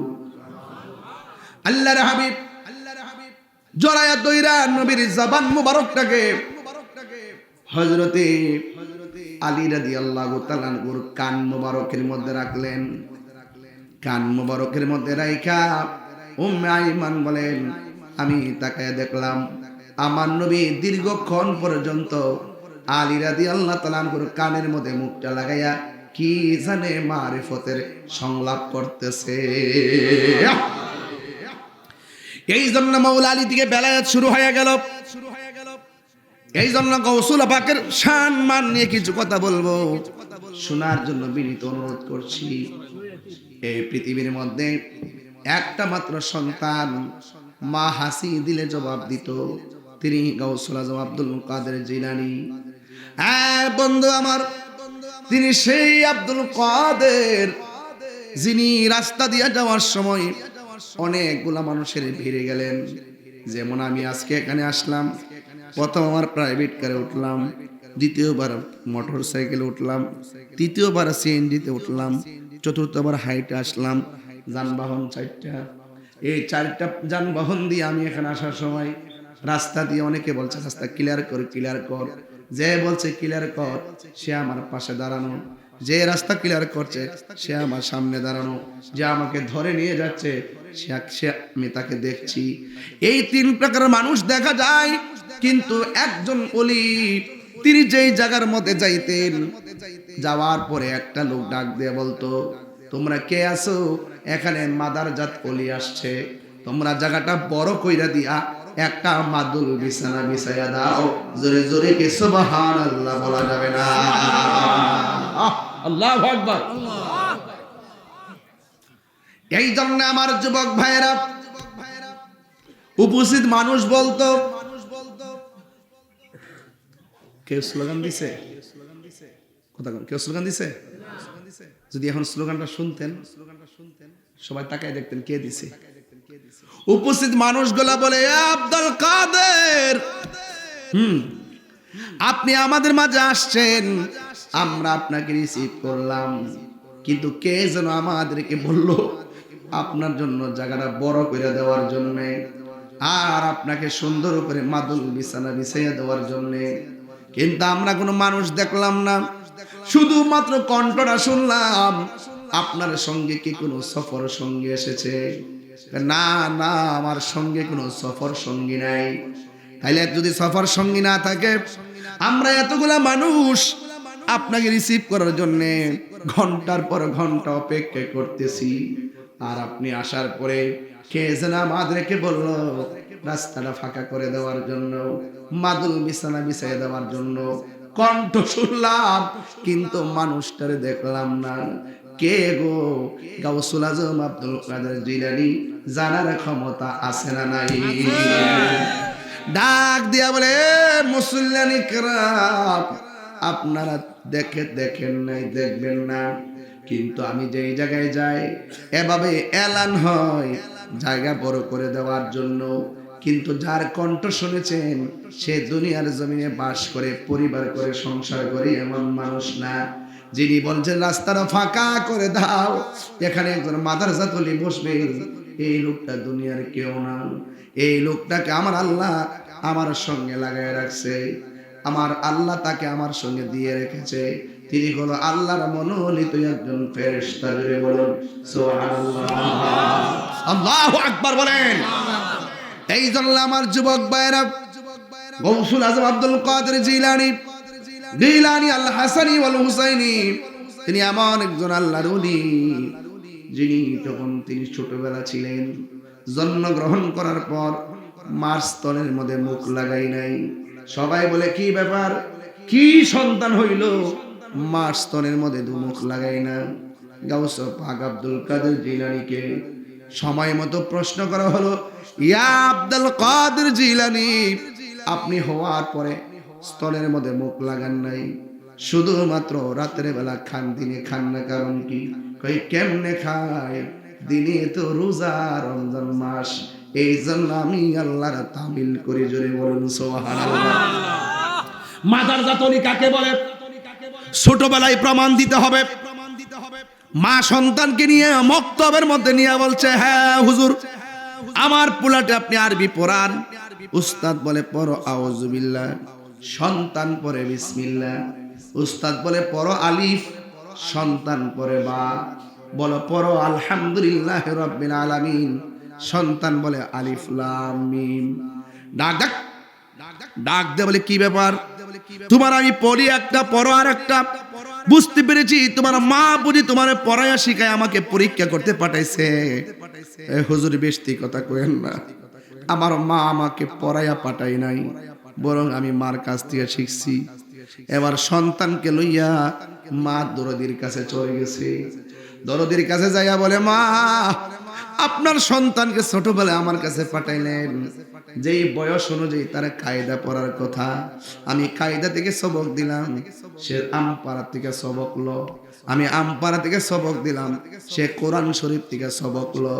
আল্লাহর হাবিব জড়াইয়া দইরা নবীর জবান মুবারকটাকে হযরতে আলী রাদিয়াল্লাহু তাআলা আনহুর কান মুবারকের মধ্যে রাখলেন। কান মুবারকের মধ্যে রাইখা উম্মে আইমান বলেন, আমি তাকায় দেখলাম আমার নবী দীর্ঘক্ষণ পর্যন্ত আলী রাদিয়াল্লাহু তাআলা আনহুর কানের মধ্যে মুখটা লাগাইয়া কি জানে মারিফতের সংলাপ করতেছে। এই জন্য মাওলা আলী থেকে বেলায়েত শুরু হয়ে গেল। এই জন্য গৌসুল পাকের শান মান নিয়ে কিছু কথা বলবো, শোনার জন্য বিনীত অনুরোধ করছি। এই পৃথিবীর মধ্যে একটা মাত্র সন্তান মা হাসি দিলে জবাব দিত, তিনি গাউসুল আজম আব্দুল কাদের জিলানী। হ্যাঁ বন্ধু আমার, তিনি সেই আব্দুল কাদের যিনি রাস্তা দিয়ে যাওয়ার সময় অনেকগুলা মানুষের ভিড়ে গেলেন। যেমন আমি আজকে এখানে আসলাম, প্রথম আমার প্রাইভেট কারে উঠলাম, দ্বিতীয়বার মোটর সাইকেলে উঠলাম, তৃতীয়বার সিএনজিতে উঠলাম, চতুর্থবার হাইটে আসলাম। যানবাহন 4টা। এই 4টা যানবাহন দিয়ে আমি এখানে আসার সময় রাস্তা দিয়ে অনেকে বলছে রাস্তা ক্লিয়ার কর ক্লিয়ার কর, যে বলছে ক্লিয়ার কর সে আমার পাশে দাঁড়ানো, যে রাস্তা ক্লিয়ার করছে সে আমার সামনে দাঁড়ানো, যে আমাকে ধরে নিয়ে যাচ্ছে সে আমি তাকে দেখছি। এই 3 প্রকারের মানুষ দেখা যায়। কিন্তু একজন ওলি, তিনি যেই জায়গার মধ্যে যাইতেন, যাওয়ার পরে একটা লোক ডাক দিয়ে বলতো, তোমরা কে আছো? এখানে মাদারজাত ওলি আসছে, তোমরা জায়গাটা বড় কইরা দিয়া একটা মাদুল বিছানা বিছায়া দাও। জোরে জোরে কে সুবহানাল্লাহ বলা যাবে না? আল্লাহু আকবার। এই জন্য আমার যুবক ভাইয়েরা, উপস্থিত মানুষ বলতো, কেউ স্লোগান দিছে? কথা বল, কেউ স্লোগান দিছে? যদি এখন স্লোগানটা শুনতেন সবাই তাকায় দেখতেন কে দিছে। উপস্থিত মানুষগুলা বলে, আব্দুল কাদের, আপনি আমাদের মাঝে আসছেন, আমরা আপনাকে রিসিভ করলাম, কিন্তু কে যেন আমাদেরকে বলল আপনার জন্য জায়গাটা বড় করে দেওয়ার জন্য, আর আপনাকে সুন্দর করে মাদুল বিছানা বিছাইয়া দেওয়ার জন্য। কিন্তু আমরা কোনো মানুষ দেখলাম না, শুধুমাত্র কণ্ঠটা শুনলাম। আপনার সঙ্গে কি কোনো সফর সঙ্গী এসেছে? না না, আমার সঙ্গে কোনো সফর সঙ্গী নাই। তাইলে যদি সফর সঙ্গী না থাকে, আমরা এতগুলা মানুষ আপনাকে রিসিভ করার জন্য ঘন্টার পর ঘন্টা অপেক্ষা করতেছি, আর আপনি আসার পরে কে যেন আমাদেরকে বলল রাস্তাটা ফাঁকা করে দেওয়ার জন্য, মাদুল বিছানা বিছিয়ে দেওয়ার জন্য কণ্ঠ শুনলাম, কিন্তু মানুষটারে দেখলাম না। কে গো? গাউসুল আজম আব্দুল কাদের জিলানী। জানার ক্ষমতা আছে না নাই? ডাক দিয়া বলে, মুসল্লিয়ানি কেরাম, আপনারা দেখেন নাই, দেখবেন না, কিন্তু আমি যেই জায়গায় যাই এভাবে এলান হয় জায়গা বড় করে দেওয়ার জন্য। কিন্তু যার কণ্ঠ শুনেছেন সে দুনিয়ার জমিনে বাস করে, পরিবার করে, সংসার করে এমন মানুষ না। যিনি বলছেন রাস্তাটা ফাঁকা করে দাও, এখানে একজন মাদ্রাসা তলি বসবে, এই লোকটা দুনিয়ার কেউ না। এই লোকটাকে আমার আল্লাহ আমার সঙ্গে লাগায় রাখছে, আমার আল্লাহ তাকে আমার সঙ্গে দিয়ে রেখেছে। তিনি হলো আল্লাহর মনোনীত একজন ফেরেশতা। জোরে বলুন সুবহানাল্লাহ, আল্লাহু আকবার বলেন। এই জন্য আমার যুবক ভাইরা, গাউসুল আজম আব্দুল কাদের জিলানী আল হাসানী ওয়াল হুসাইনী, তিনি এমন একজন আল্লাহর ওলি, যিনি যখন তিনি ছোটবেলা ছিলেন, জন্মগ্রহণ করার পর মার স্তনের মধ্যে মুখ লাগাই নাই। সবাই বলে কি ব্যাপার, কি সন্তান হইল, মার স্তনের মধ্যে মুখ লাগাই না। গাউস পাক আব্দুল কাদের জিলানীকে সময় মতো প্রশ্ন করা হলো, ইয়া আব্দুল কাদের জিলানী, আপনি হওয়ার পরে স্তনের মধ্যে মুখ লাগান নাই, শুধুমাত্র রাতের বেলা খান, দিনে খান না, কারণ কি? কই কেমনে খায়? দিনে তো রোজা, রমজান মাস, এই জন্য আমি আল্লাহর তামিল করি। জোরে বলুন সুবহানাল্লাহ। মাদারজা তলি কাকে বলে? ছোটবেলায় প্রমাণ দিতে হবে। মা সন্তানকে নিয়ে মক্তবের মধ্যে নিয়ে বলছে, হ্যাঁ হুজুর, আমার পোলাটে আপনি আরবি পড়ান। উস্তাদ বলে পড়ো আউযু বিল্লাহ, সন্তান পড়ে বিসমিল্লাহ। উস্তাদ বলে পড়ো আলিফ, সন্তান পড়ে বা। বলো পড়ো আলহামদুলিল্লাহ রাব্বিল আলামিন, সন্তান বলে আলিফ লাম মিম। ডাক ডাক ডাক দে বলে, কি ব্যাপার? তোমার আমি পড়ি একটা, পড়ো আর একটা। বুঝতে পেরেছি তোমার মা বুঝি তোমার পড়ায়া শিখায় আমাকে পরীক্ষা করতে পাঠাইছে। হুজুর বেশি কথা কইেন না, আমার মা আমাকে পড়ায়া পাঠাই নাই, বরং আমি মার কাছ থেকে শিখছি। এবার সন্তানকে লইয়া মা দরদির কাছে চলে গেছে। দরদির কাছে যাইয়া বলে, মা, আপনার সন্তানকে ছোটবেলায় আমার কাছে পাঠাইলেন, যেই বয়স অনুযায়ী তার কায়দা পড়ার কথা, আমি কায়দা থেকে সবক দিলাম, সে আমপাড়া থেকে সবক লো। আমি আমপাড়া থেকে সবক দিলাম, সে কোরআন শরীফ থেকে সবক লো।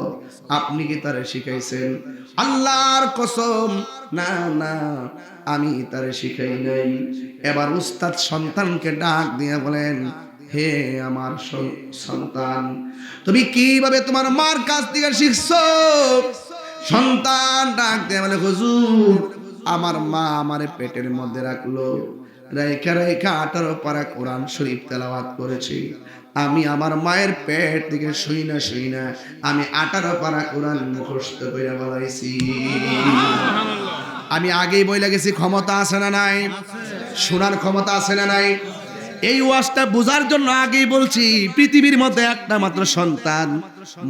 আপনি কি তারে শিখাইছেন? আল্লাহর কসম, না না, আমি তারে শিখাই নাই। এবার উস্তাদ সন্তানকে ডাক দিয়ে বলেন, হে আমার সন্তান, তুমি কিভাবে তোমার মার কাছ থেকে শিখছো? সন্তান ডাক দিয়ে বলে, হুজুর, আমার মা আমারে পেটের মধ্যে রাখলো, রেখা রেখা 18 পারা কোরআন শরীফ তেলাওয়াত করেছি। আমি আমার মায়ের পেট থেকে শুই না আমি 18 পারা কোরআন মুখস্থ করে বলাইছি। আমি আগেই বইলা গেছি, ক্ষমতা আছে না নাই? শোনার ক্ষমতা আছে না নাই? এই ওয়াজটা বোঝার জন্য আগেই বলছি, পৃথিবীর মধ্যে একটা মাত্র সন্তান,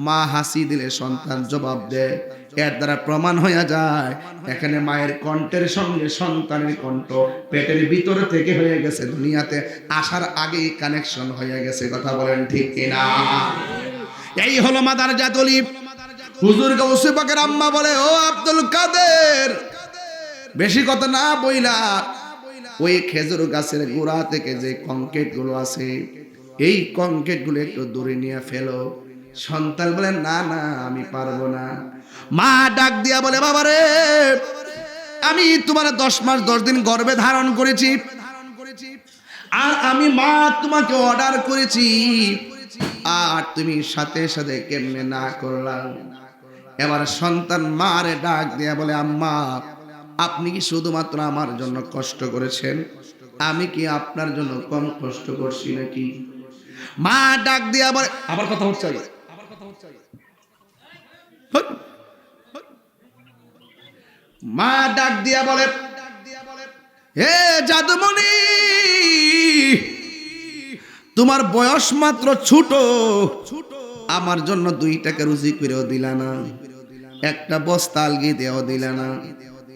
মা হাসি দিলে সন্তান জবাব দেয়। এর দ্বারা প্রমাণ হয়ে যায় এখানে মায়ের কণ্ঠের সঙ্গে সন্তানের কণ্ঠ পেটের ভিতরে থেকে হয়ে গেছে, দুনিয়াতে আসার আগেই কানেকশন হয়ে গেছে। কথা বলেন ঠিক কিনা? এই হলো মাদারজা তলি। হুজুর গাউসে পাকের আম্মা বলে, ও আব্দুল কাদের, বেশি কথা না বইলা ওই খেজুর গাছের গোড়া থেকে যে কংক্রিট গুলো আছে, এই কংক্রিট গুলো একটু দূরে নিয়ে ফেলো। সন্তান বলে, না না, আমি পারবো না। মা ডাক দিয়া বলে, বাবারে, আমি তোমার 10 মাস 10 দিন গর্ভে ধারণ করেছি, আর আমি মা তোমাকে অর্ডার করেছি, আর তুমি সাথে সাথে কেমনে না করলাম? এবার সন্তান মারে ডাক দিয়া বলে, আম্মা, আপনি কি শুধুমাত্র আমার জন্য কষ্ট করেছেন? আমি কি আপনার জন্য কম কষ্ট করছি নাকি? মা ডাক দিয়া বলে, আবার কথা হচ্ছে, মা ডাক দিয়া বলে, হে জাদুমণি, তোমার বয়স মাত্র ছোট, আমার জন্য 2 টাকা রুজি করেও দিলা না। একটা বস্তা আলগি দেও দিলা না,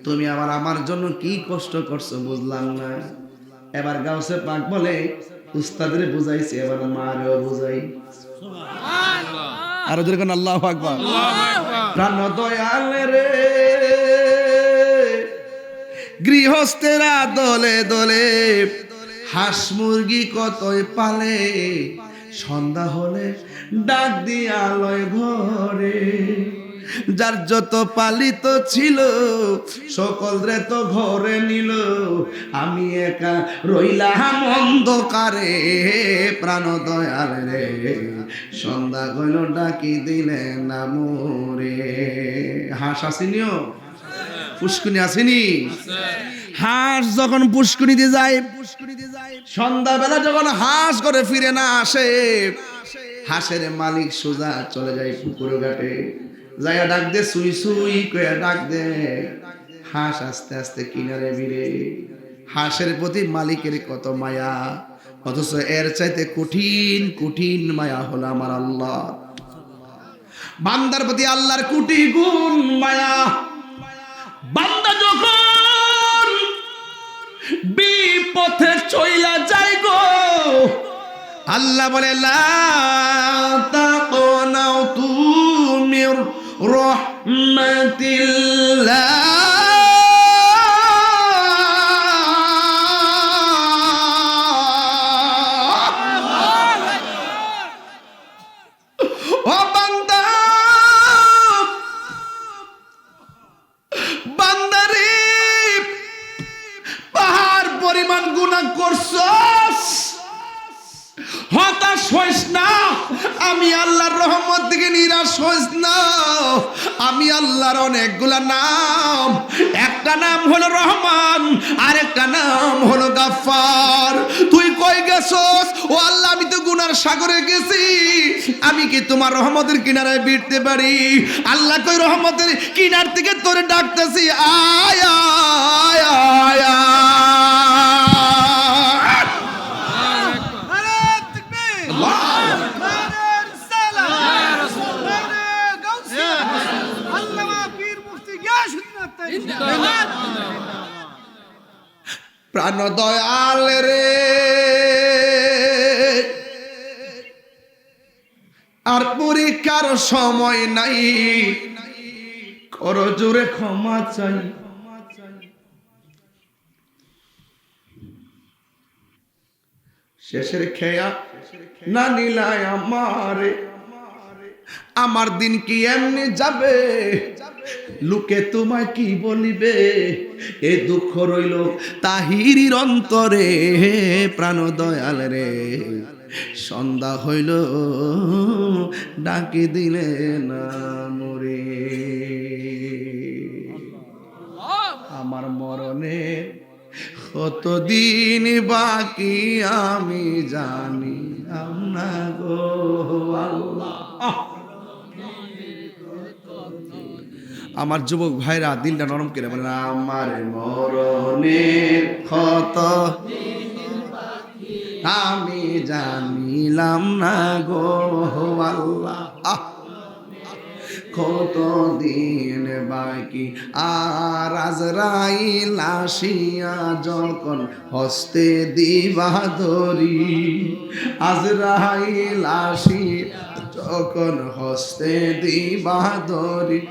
তুমি আমার জন্য কি কষ্ট করছো বুঝলাম না। এবার গাউসে পাক বলে উস্তাদের বুঝাইছি, এবার মারেও বুঝাই। আরো যেরকম আল্লাহু আকবার। প্রাণ দয়াল রে, গৃহস্থেরা দলে দলে হাঁস মুরগি কতই পালে, সন্ধ্যা হলে ডাক দিয়া লয় ঘরে। যার যত পালিত ছিল সকল রে তো ঘরে নিল, আমি একা রইলাম অন্ধকারে। প্রাণ দয়াল রে, সন্ধ্যা হইল ডাকি দিলে না মোরে। হাঁস আসেনিও, পুষ্কুনি আসেনি? হাঁস যখন পুষ্কুনিতে যায়, সন্ধ্যাবেলা যখন হাঁস করে ফিরে না আসে, হাঁসের মালিক সোজা চলে যায় পুকুর ঘাটে, যাইয়া ডাক দে সুই সুই কইয়া ডাক দে। হাঁস আস্তে আস্তে কিনারে ভিড়ে। হাঁসের প্রতি মালিকের কত মায়া, অথচ এর চাইতে কঠিন কঠিন মায়া হলো আমার আল্লাহ। বান্দার প্রতি আল্লাহর কোটি গুণ মায়া। বান্দা যখন বিপথে চইলা যায় গো, আল্লাহ বলে লা তাকনাতু মির রাহমাতিল্লাহ। ও বান্দা, বান্দারে পাহাড় পরিমাণ গুনাহ করছস, হতাশ হইস না। আমি আল্লাহর রহমত থেকে নিরাশ হইস না। আমি আল্লাহর অনেকগুলা নাম, একটা নাম হলো রহমান, আরেকটা নাম হলো গাফফার। তুই কই গেছস? ও আল্লাহ, আমি তো গুনার সাগরে গেছি, আমি কি তোমার রহমতের কিনারায় ভিড়তে পারি? আল্লাহ কই রহমতের কিনার থেকে তোরে ডাকতেছি, আয় আয় আয় আয়। প্রাণ দয়াল রে, আর পরীক্ষার সময় নাই, করো জোরে ক্ষমা চাই। শেষের খেয়া না নিলায় আমারে, আমার দিন কি এমনি যাবে? লোকে তোমায় কি বলিবে? এ দুঃখ রইল তাহিরির অন্তরে। প্রাণ দয়াল রে, সন্ধ্যা হইল ডাকি দিলে না মোরে। আমার মরণে কতদিন বাকি আমি জানি না গো আল্লাহ। আমার যুবক ভাইরা দিলটা নরম করে বলেন, আমার মরণের ক্ষত আমি জানিলাম না গো আল্লাহ। কত দিন বাকি আর আজরাইল আসিয়া যখন হস্তে দিবা ধরি, আজরাইল আসিয়া যখন হস্তে দিবা ধরি,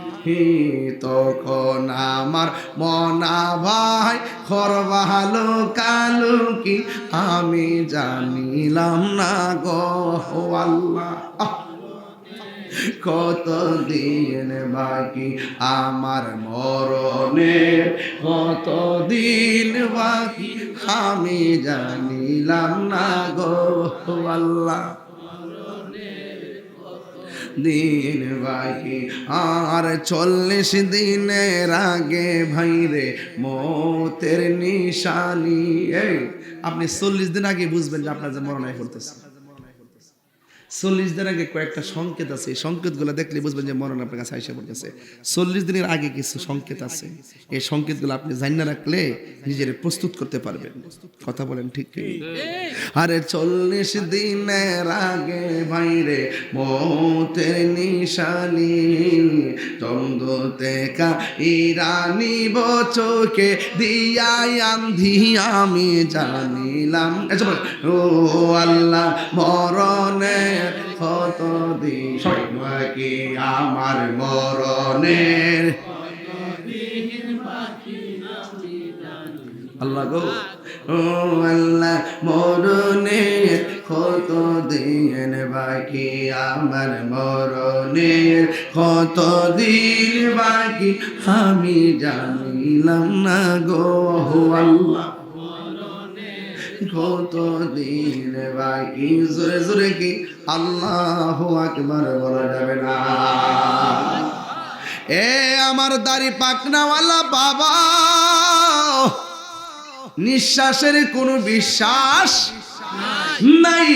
তখন আমার মনা ভাই খরবালো কালো কি আমি জানিলাম না গো আল্লাহ। কত দিন বাকি আমার মরণের, কত দিন বাকি আমি জানিলাম না গো আল্লাহ। দিন বাকি আর 40 দিনের আগে ভাইরে মতের নিশানি। এই আপনি 40 দিন আগে বুঝবেন যে আপনার যে মরণ হয়ে পড়তেছে। 40 দিন আগে কয়েকটা সংকেত আছে, এই সংকেতগুলো দেখলে বুঝবেন যে মরণ আপনার কাছে আইসা পড়তেছে। 40 দিনের আগে কিছু সংকেত আছে, এই সংকেতগুলো আপনি জানিয়ে রাখলে নিজের প্রস্তুত করতে পারবেন। কথা বলেন ঠিক কি? আরে 40 দিনের আগে ভাইরে মৌতের নিশানি, চন্দ্রতে কা ইরানি বচকে দিয়াই আন্ধি আমি জানিলাম। ও আল্লাহ মরণের কত দিন, সবাই কি আমার মরণের আল্লাহ গো, ও আল্লাহ মরণের কত দিন বাকি, আমার মরণের কত দিন বাকি আমি জানিলাম না গো আল্লাহ, কত দিন বাকি। জোরে জোরে কি আল্লাহু আকবার বলা যাবে না? এ আমার দাড়ি পাকনাওয়ালা বাবা, নিঃশ্বাসের কোনো বিশ্বাস নাই।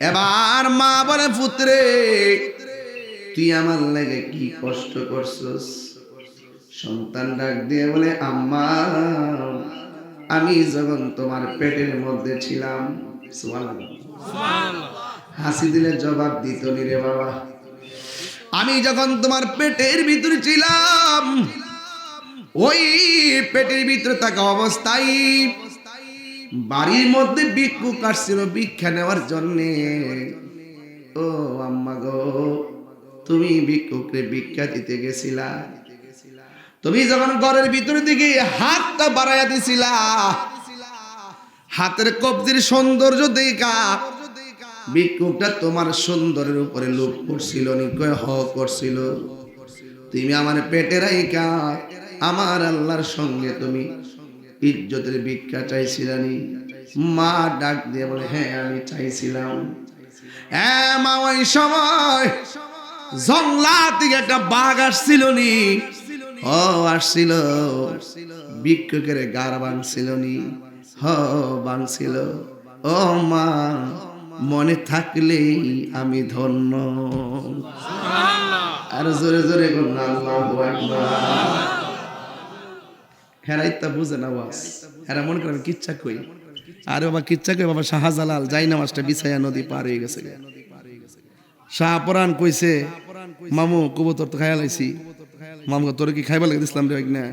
এবার মা বলে, পুত্রে তুই আমার লাগে কি কষ্ট করছস? সন্তান ডাক দিয়ে বলে, আম্মা আমি যখন তোমার পেটের মধ্যে ছিলাম, হাসি দিলে জবাব দিত নি রে বাবা, আমি যখন তোমার পেটের ভিতরে ছিলাম, ওই পেটের ভিতরে থাকা অবস্থায় বাড়ির মধ্যে ভিক্ষুক আসছিল ভিক্ষা নেওয়ার জন্যে। ও আম্মা গো, তুমি ভিক্ষুকরে ভিক্ষা দিতে গেছিলা, তুমি যখন ঘরের ভিতরে দিকে হাতটা বাড়াইয়া দিছিলা, হাতের কবজির সৌন্দর্য দেখা ভিক্ষুকটা তোমার সৌন্দর্যের উপরে লোভ করছিল নি? কয় হ করছিল। তুমি আমার পেটে রাইকা আমার আল্লাহর সঙ্গে তুমি ইজ্জতের ভিক্ষা চাইছিলানি? মা ডাক দিয়ে বলে, হ্যাঁ আমি চাইছিলাম। হ্যাঁ মা, ওই সময় জঙ্গলা থেকে একটা বাঘ আসছিল নি? ও আসছিল। ভিক্ষুকের গাড় ভাঙছিল নি? হ ভাঙছিল। ও মা, মনে থাকলেই আমি ধন্য। আর জোরে জোরে বলুন আল্লাহু আকবার। হেরাইতা বুঝে না ওয়াজ, হেরা মনে করে আমি কিচ্ছা কই। আরে বাবা কিচ্ছা কই বাবা, শাহজালাল যাই নামাজটা বিছাইয়া নদী পার হয়ে গেছে। শাহপরান কইছে, মামু কবুতর তো খাইয়া লাইছি। মামু তোর কি খাইবা লাগে দিছিলাম রে না?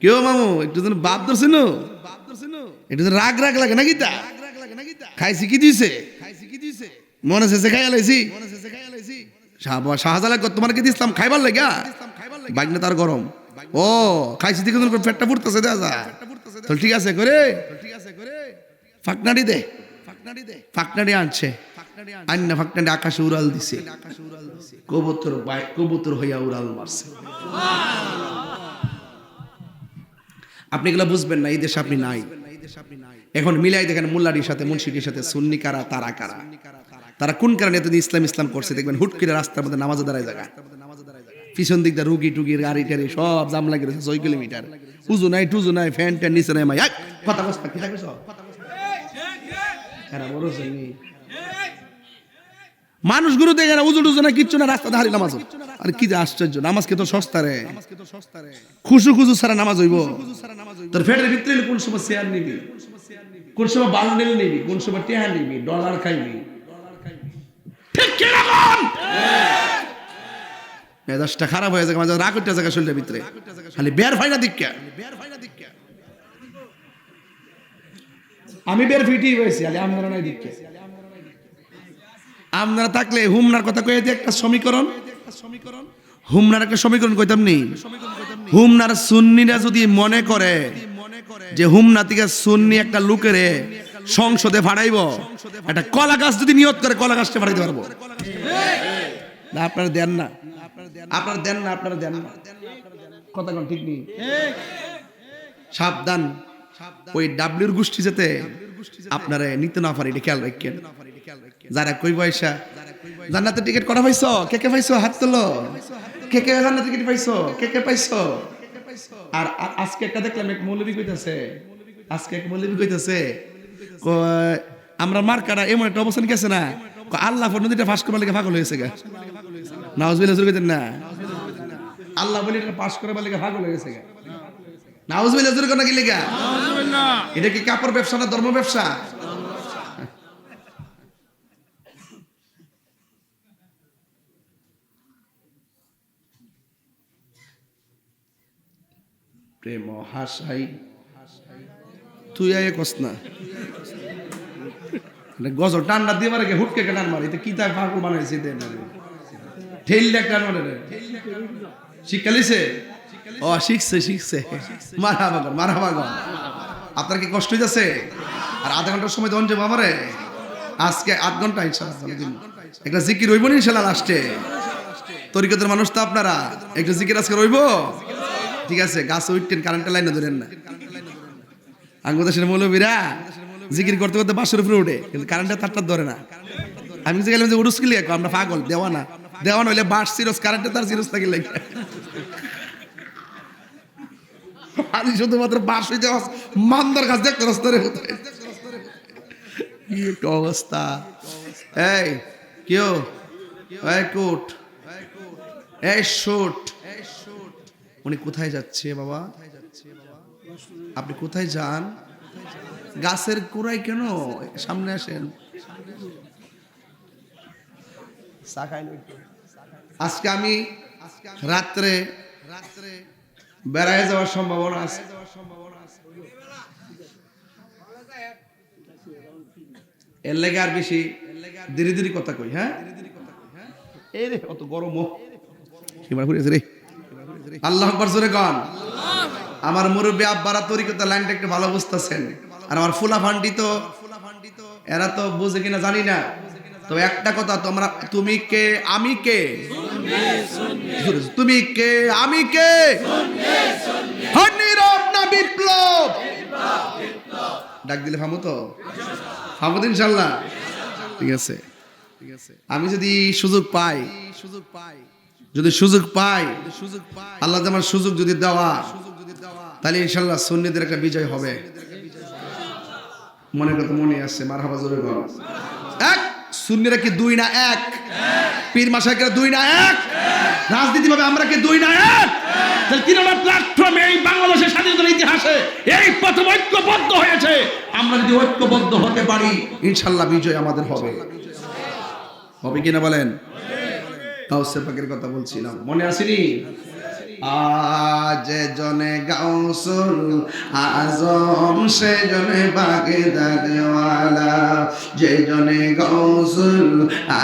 কেউ মামু একটু যেন বাপ ধরছে না, একটু যেন রাগ রাগ লাগে নাকি? তা খাইছি কি দিছে? মনে শেষে খাইয়া লাইছি। শাহজালাল তোমার কি দিছিলাম খাইবার লাগা? বাইক না তার গরম। ও খাইছি দেখে পেটটা ফুটতেছে, দেখা যায় তো ঠিক আছে করে ফাকনাড়ি দে, ফাকনাড়ি আনছে, আন্না ফাকনাড়ি আকাশে উড়াল দিছে, কবুতর কবুতর হইয়া উড়াল মারছে। আপনি এগুলো বুঝবেন না, এই দেশে আপনি নাই। এখন মিলাই দেখেন মোল্লাটির সাথে মুন্সিটির সাথে সুন্নি কারা, তারা কারা, তারা কোন কারণে এতদিন ইসলাম ইসলাম করছে। দেখবেন হুট করে রাস্তার মধ্যে নামাজে দাঁড়ায় জায়গা, পিছন দিক দিয়ে রুগী টুগির গাড়ি টাড়ি সব জাম লাগে রয়েছে 6 কিলোমিটার। উজু নাই টুজু নাই, ফ্যান ট্যান নিচে নাই, মাই কথা বস কি থাকবে সব মানুষগুলো দেখে না, উজু টুজু না কিচ্ছু না, রাস্তা ধারি নামাজ। আর কি যে আশ্চর্য, নামাজকে তো সস্তা রে, খুশু খুশু সারা নামাজ হইব। তোর ফেটের ভিতরে কোন সময় শেয়ার নিবি, কোন সময় বান্ডেল নিবি, কোন সময় টেহা নিবি, ডলার খাইবি, ঠিক কি রকম মেজাজটা খারাপ হয়ে যায়, মাঝে রাগ উঠতে যায় শরীরের ভিতরে, খালি বের ফাইনা দিক্কা। আমি বের ফিটি হয়েছি, আলে আপনারা নাই দিক্কা। আপনারা থাকলে হুমনার কথা কয়ে দিয়ে একটা সমীকরণ, হুমনার একটা সমীকরণ কইতাম নেই। হুমনার সুন্নিরা যদি মনে করে যে হুমনা থেকে সুন্নি একটা লোকের সংসদে ফাড়াইব, একটা কলা গাছ যদি নিয়ত করে কলা গাছটা ফাড়াইতে পারবো না? আপনারা দেন না, আপনারা দেন না, আপনারা দেন না, কথা কোন ঠিক নেই। সাবধান, ওই ডাব্লিউর গোষ্ঠী যাতে আপনারা নিতে না পারে, এটা খেয়াল রাখেন। যারা কই পয়সা জান্নাতের টিকিট করা পাইছো, কে কে পাইছো হাত তোলো, কে কে জান্নাতের টিকিট পাইছো, কে কে পাইছো। আর আজকে একটা দেখলাম এক মৌলবী কইতাছে, আজকে এক মৌলবী কইতাছে আমরা মার্কাটা এমন একটা অবস্থান গেছে না, আল্লাহ নদীটা ফাঁস করবার লেগে পাগল হয়েছে গা। নাউজুবিল্লাহ জোরে কইতেন না, আল্লাহ বলে এটা পাস করবার লেগে পাগল হয়ে গেছে গা। নাউজুবিল্লাহ জোরে কোন কি লেগা? এটা কি কাপড় ব্যবসা না ধর্ম ব্যবসা? প্রেম হাসাই তুই আয় কস না, গজল টান্ডা দিয়ে মারে হুটকে টান মারে, এটা কি তাই পাগল বানাইছে? ঠেল টান মারে শিক্ষা লিছে। ও শিখছে মারাবাগন। আপনার কি কষ্ট হইতেছে? আর আধা ঘন্টার সময় দন যাবো আমারে, আজকে 8 ঘন্টা ইনশাআল্লাহ একটা জিকির হইব না ইনশাআল্লাহ লাস্টে। তরিকতের মানুষ তো আপনারা, একটা জিকির আজকে রইব, ঠিক আছে? গাছ উঠতেন, কারেন্টের লাইনে ধরেন না। আঙ্গুদেশের মৌলবীরা জিকির করতে করতে বাসের উপরে উঠে, কিন্তু কারেন্টের তারটা ধরে না। আমি যে গেলাম যে উড়ুস কিলি, আমরা পাগল। দেওয়ানা হইলে বাস সিরস, কারেন্টের তার সিরস থাকি লাগে। আমি শুধুমাত্র বাস হইতে মান্দার কাছ দেখতে রাস্তারে কি একটা অবস্থা। এই কেউ কোট, এই শুট, উনি কোথায় যাচ্ছে বাবা? আপনি কোথায় যান? গাছের কুড়াই কেন? সামনে আসেন। আজকে আমি রাত্রে বেড়ায় যাওয়ার সম্ভাবনা আছে। এর লেগে আর বেশি ধীরে ধীরে কথা কই। হ্যাঁ, এই রে অত গরম রে। আল্লাহ আকবার জোরে গান। আমার মুরব্বী আব্বারা তরিকত লাইনটা একটু ভালো বুঝতেছেন, আর আমার ফুলা ফান্ডি তো এরা তো বুঝে কিনা জানি না। তো একটা কথা, তোমরা তুমি কে আমি কে, তুমি কে আমি কে, নীরব না বিপ্লব? ডাক দিলে ফামো তো, ফামো ইনশাল্লাহ। ঠিক আছে, আমি যদি সুযোগ পাই, আল্লাহ আমার সুযোগ যদি দেওয়া, তাহলে ইনশাল্লাহ সুন্নিদের একটা বিজয় হবে। মনে কথা মনে আসছে, মারহাবা জোরে বল। এক সুন্নিরা কি 2 না 1? পীর মাশায়েখরা 2 না 1? রাজনীতি ভাবে আমরা কি 2 না 1? তাহলে 3 নম্বর প্ল্যাটফর্মে এই বাংলাদেশের স্বাধীনতার ইতিহাসে এই প্রথম ঐক্যবদ্ধ হয়েছে। আমরা যদি ঐক্যবদ্ধ হতে পারি, ইনশাল্লাহ বিজয় আমাদের হবে। হবে কিনা বলেন? গাউসে পাকের কথা বলছিলাম, মনে আসেনি? আজ জনে গাউসুল আজম, সে জনে বাগদাদওয়ালা। যে জনে গাউসুল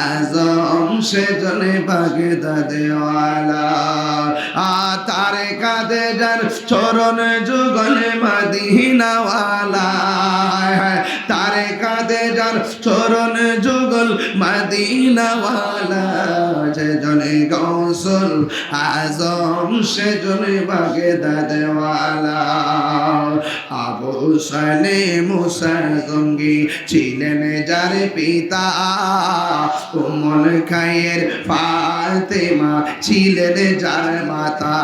আজম, সে জনে বাগদাদওয়ালা। তারে কাদে যার চরণ যুগলে মদিনাওয়ালা। তারে কাদে যার চরণ যুগল মদিনাওয়ালা। যে জনে গাউসুল আজম, সে জনে বাগদাদওয়ালা। আবু সালেম মুসা জঙ্গি ছিলেন যার পিতা, উম্মুল খায়ের ফাতেমা ছিলেন যার মাতা।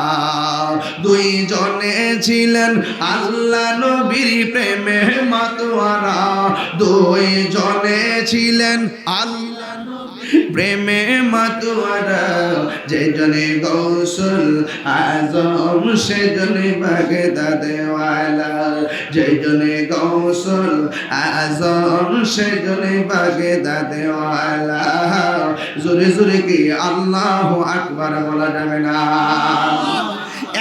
2 জনে ছিলেন আল্লাহ নবীর প্রেমে মাতোয়ারা। 2 জনে ছিলেন আল্লাহ প্রেমে মাতোয়ারা। যে জনে গাউসুল আজম, সে জনে বাগদাদওয়ালা। যে জনে গাউসুল আজম, সে জনে বাগদাদওয়ালা। জোরে জোরে কি আল্লাহু আকবার বলা যাবে না?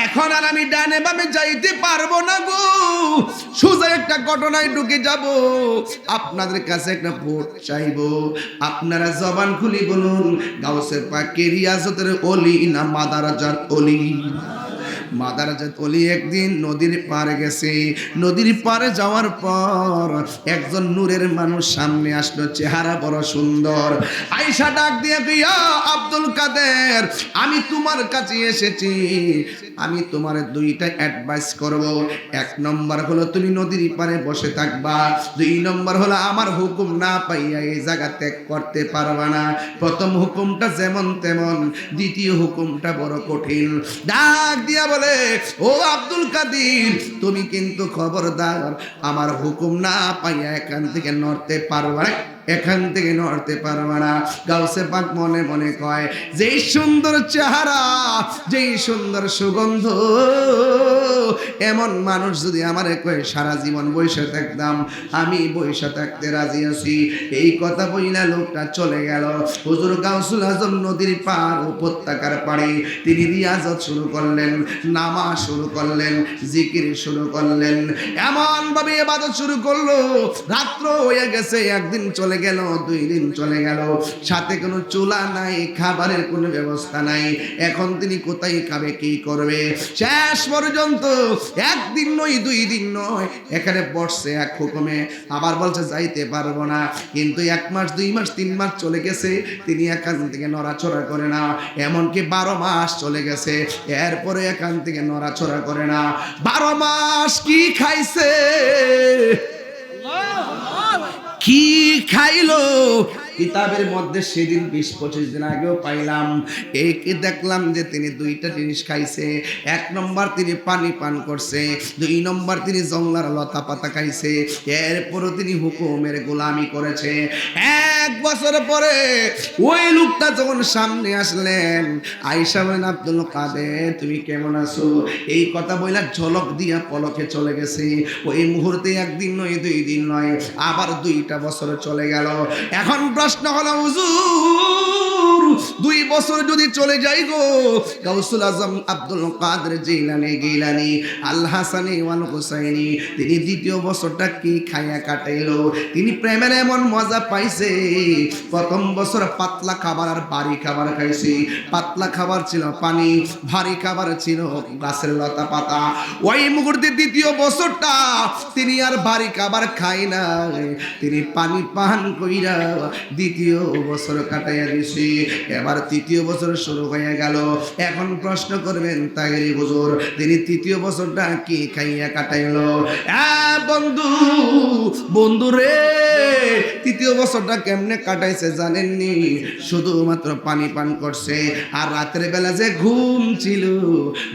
এখন আর আমি ডানে বামে যাইতে পারবো না গো, সোজা একটা ঘটনায় ঢুকে যাব। আপনাদের কাছে একটা ভোট চাইবো, আপনারা জবান খুলি বলুন, গাউসে পাক রিয়াজতের ওলি না মাদারাজার ওলি? মাদারাজাত ওলি একদিন নদীর পাড়ে গেছে। নদীর পাড়ে যাওয়ার পর একজন নূরের মানুষ সামনে আসলো, চেহারা বড় সুন্দর। আয়েশা ডাক দিয়ে, ইয়া আব্দুল কাদের, আমি তোমার কাছে এসেছি, আমি তোমার 2টা অ্যাডভাইস করব। 1 নম্বর হলো তুমি নদীর পাড়ে বসে থাকবা। 2 নম্বর হলো আমার হুকুম না পাইয়া এই জায়গা ত্যাগ করতে পারবা না। প্রথম হুকুমটা যেমন তেমন, দ্বিতীয় হুকুমটা বড় কঠিন। ডাক দিয়া বলে, ও আব্দুল কাদের, তুমি কিন্তু খবরদার আমার হুকুম না পাইয়া এখান থেকে নড়তে পারবা না, এখান থেকে নড়তে পারবা না। গাউসে পাক মনে মনে কয়, যেই সুন্দর চেহারা, যেই সুন্দর সুগন্ধ, এমন মানুষ যদি আমারে কয় সারা জীবন বসে থাকতাম, আমি বসে থাকতে রাজি আছি। এই কথা বইলা লোকটা চলে গেল। হুজুর গাউসুল আজম নদীর পার, উপত্যকার পাড়ে তিনি রিয়াজত শুরু করলেন, নামাজ শুরু করলেন, জিকির শুরু করলেন, এমন ভাবে ইবাদত শুরু করলো। রাত্র হয়ে গেছে, একদিন চলে গেল, 2 দিন চলে গেল, সাথে কোনো চুলা নাই, খাবারের কোনো ব্যবস্থা নাই। এখন তিনি কোথায় খাবে, কি করবে? শেষ পর্যন্ত একদিন নয়, 2 দিন নয়, এখানে বসছে এক হুকুমে, আবার বলছে যাইতে পারবো না। কিন্তু 1 মাস, 2 মাস, 3 মাস চলে গেছে, তিনি এখান থেকে নড়াচড়া করে না। এমনকি 12 মাস চলে গেছে, এরপরে এখান থেকে নড়াচড়া করে না। 12 মাস কি খাইছে, কি খাইলো? কিতাবের মধ্যে সেদিন 20-25 দিন আগেও পাইলাম, একে দেখলাম যে তিনি 2টা জিনিস খাইছে। 1 নম্বর তিনি পানি পান করছে, 2 নম্বর তিনি জংলার লতা পাতা খাইছে, এরপরও তিনি হুকুমের গোলামি করেছে। 1 বছর পরে ওই লোকটা যখন সামনে আসলেন, আয়েশা বলেন, আব্দুল কাদের তুমি কেমন আছো? এই কথা বইলা ঝলক দিয়া পলকে চলে গেছে। ওই মুহূর্তে 1 দিন নয়, 2 দিন নয়, আবার 2টা বছর চলে গেল। এখন প্রশ্ন হলো, হুজুর 2 বছর যদি চলে যাই গো, গাউসুল আজম আব্দুল কাদের জিলানী আল হাসানি ওয়াল হুসাইনি তিনি 2য় বছরটা কি খাইয়া কাটাইলো? তিনি প্রেমের এমন মজা পাইছে। প্রথম বছর পাতলা খাবার আর ভারী খাবার খাইছে। পাতলা খাবার ছিল পানি, ভারী খাবার ছিল গাছের লতা পাতা। ওই মুহূর্তে 2য় বছরটা তিনি আর ভারী খাবার খাই না, তিনি পানি পান কইরা 2য় বছর কাটাইয়া দিছে। এবার 3য় বছর শুরু হয়ে গেল। এখন প্রশ্ন করবেন, তাগরি হুজুর তিনি 3য় বছরটা কি খাইয়া কাটাইলো? বন্ধু রে, 3য় বছরটা কেমনে কাটাইছে জানেননি? শুধুমাত্র পানি পান করছে, আর রাতের বেলা যে ঘুম ছিল,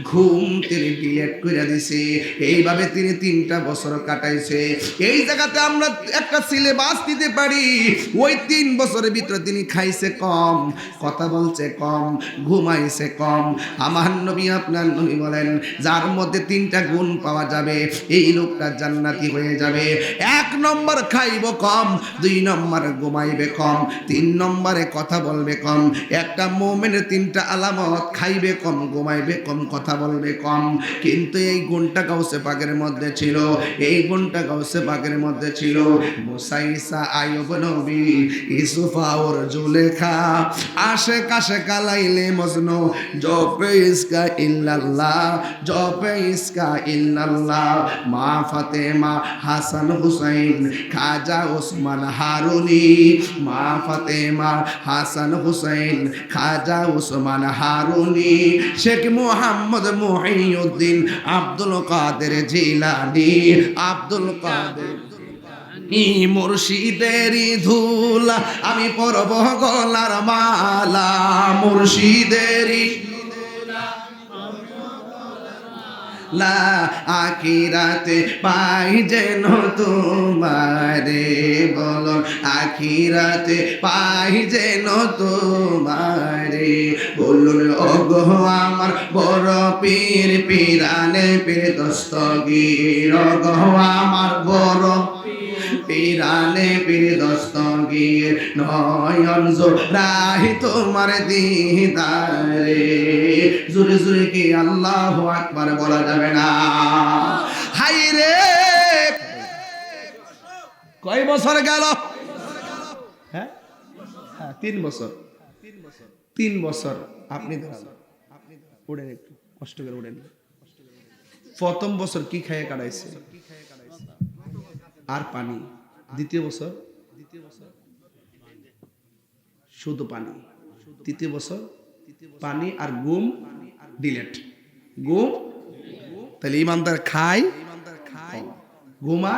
ঘুম তিনি ডিলেট করে দিছে। এইভাবে তিনি 3টা বছর কাটাইছে। এই জায়গাতে আমরা একটা সিলেবাস দিতে পারি, ওই 3 বছরের ভিতরে তিনি খাইছে কম, কথা বলছে কম, ঘুমাইছে কম। আমার নবী, আপনার নবী বলেন, যার মধ্যে 3টা গুণ পাওয়া যাবে, এই লোকটা জান্নাতি হয়ে যাবে। 1 নম্বর খাইব কম, 2 নম্বর ঘুমাইবে কম, 3 নম্বরে কথা বলবে কম। একটা মুমিনের 3টা আলামত, খাইবে কম, ঘুমাইবে কম, কথা বলবে কম। কিন্তু এই গুণটা গাউসে পাকের মধ্যে ছিল, এই গুণটা গাউসে পাকের মধ্যে ছিল। মুসা, ঈসা, আইয়ুব নবী, ইউসুফ আর জুলেখা, আশে কাশে কালাইলে মজনু, জপে ইসকা ইল্লাল্লাহ, জপে ইসকা ইল্লাল্লাহ। মা ফাতেমা, হাসান হুসাইন, খাজা ওসমান হারুনি, মা ফাতেমা, হাসান হুসাইন, খাজা ওসমান হারুনি, শেখ মুহাম্মদ মুহিউদ্দিন, আব্দুল কাদের জিলানী, আব্দুল কাদের মুর্শিদেরই ধুলা, আমি পরব গলার মালা, মুর্শিদেরই লা, আখিরাতে পাই যেন তোমারে, বলো আখিরাতে পাই যেন তোমারে। বলুন ওগো আমার বড় পীর, পীরানে পীর দস্তগীর, ওগো আমার বড় পীরানে পীর দস্তগীর, নয়ন জোড়াই তোমার দিদারে। জোরে জোরে কি আল্লাহু আকবার বলা যাবে না? হাই রে, কয় বছর গেল? হ্যাঁ, 3 বছর। 3 বছর আপনি উড়েন, একটু কষ্ট করে উড়েন। প্রথম বছর কি খাইয়ে কাটাইছে? আর পানি। 2য় বছর শুধু পানি। 3য় বছর পানি আর ঘুম ডিলেট। ঘুম, তাহলে ইমানদার খায়, ঘুমা,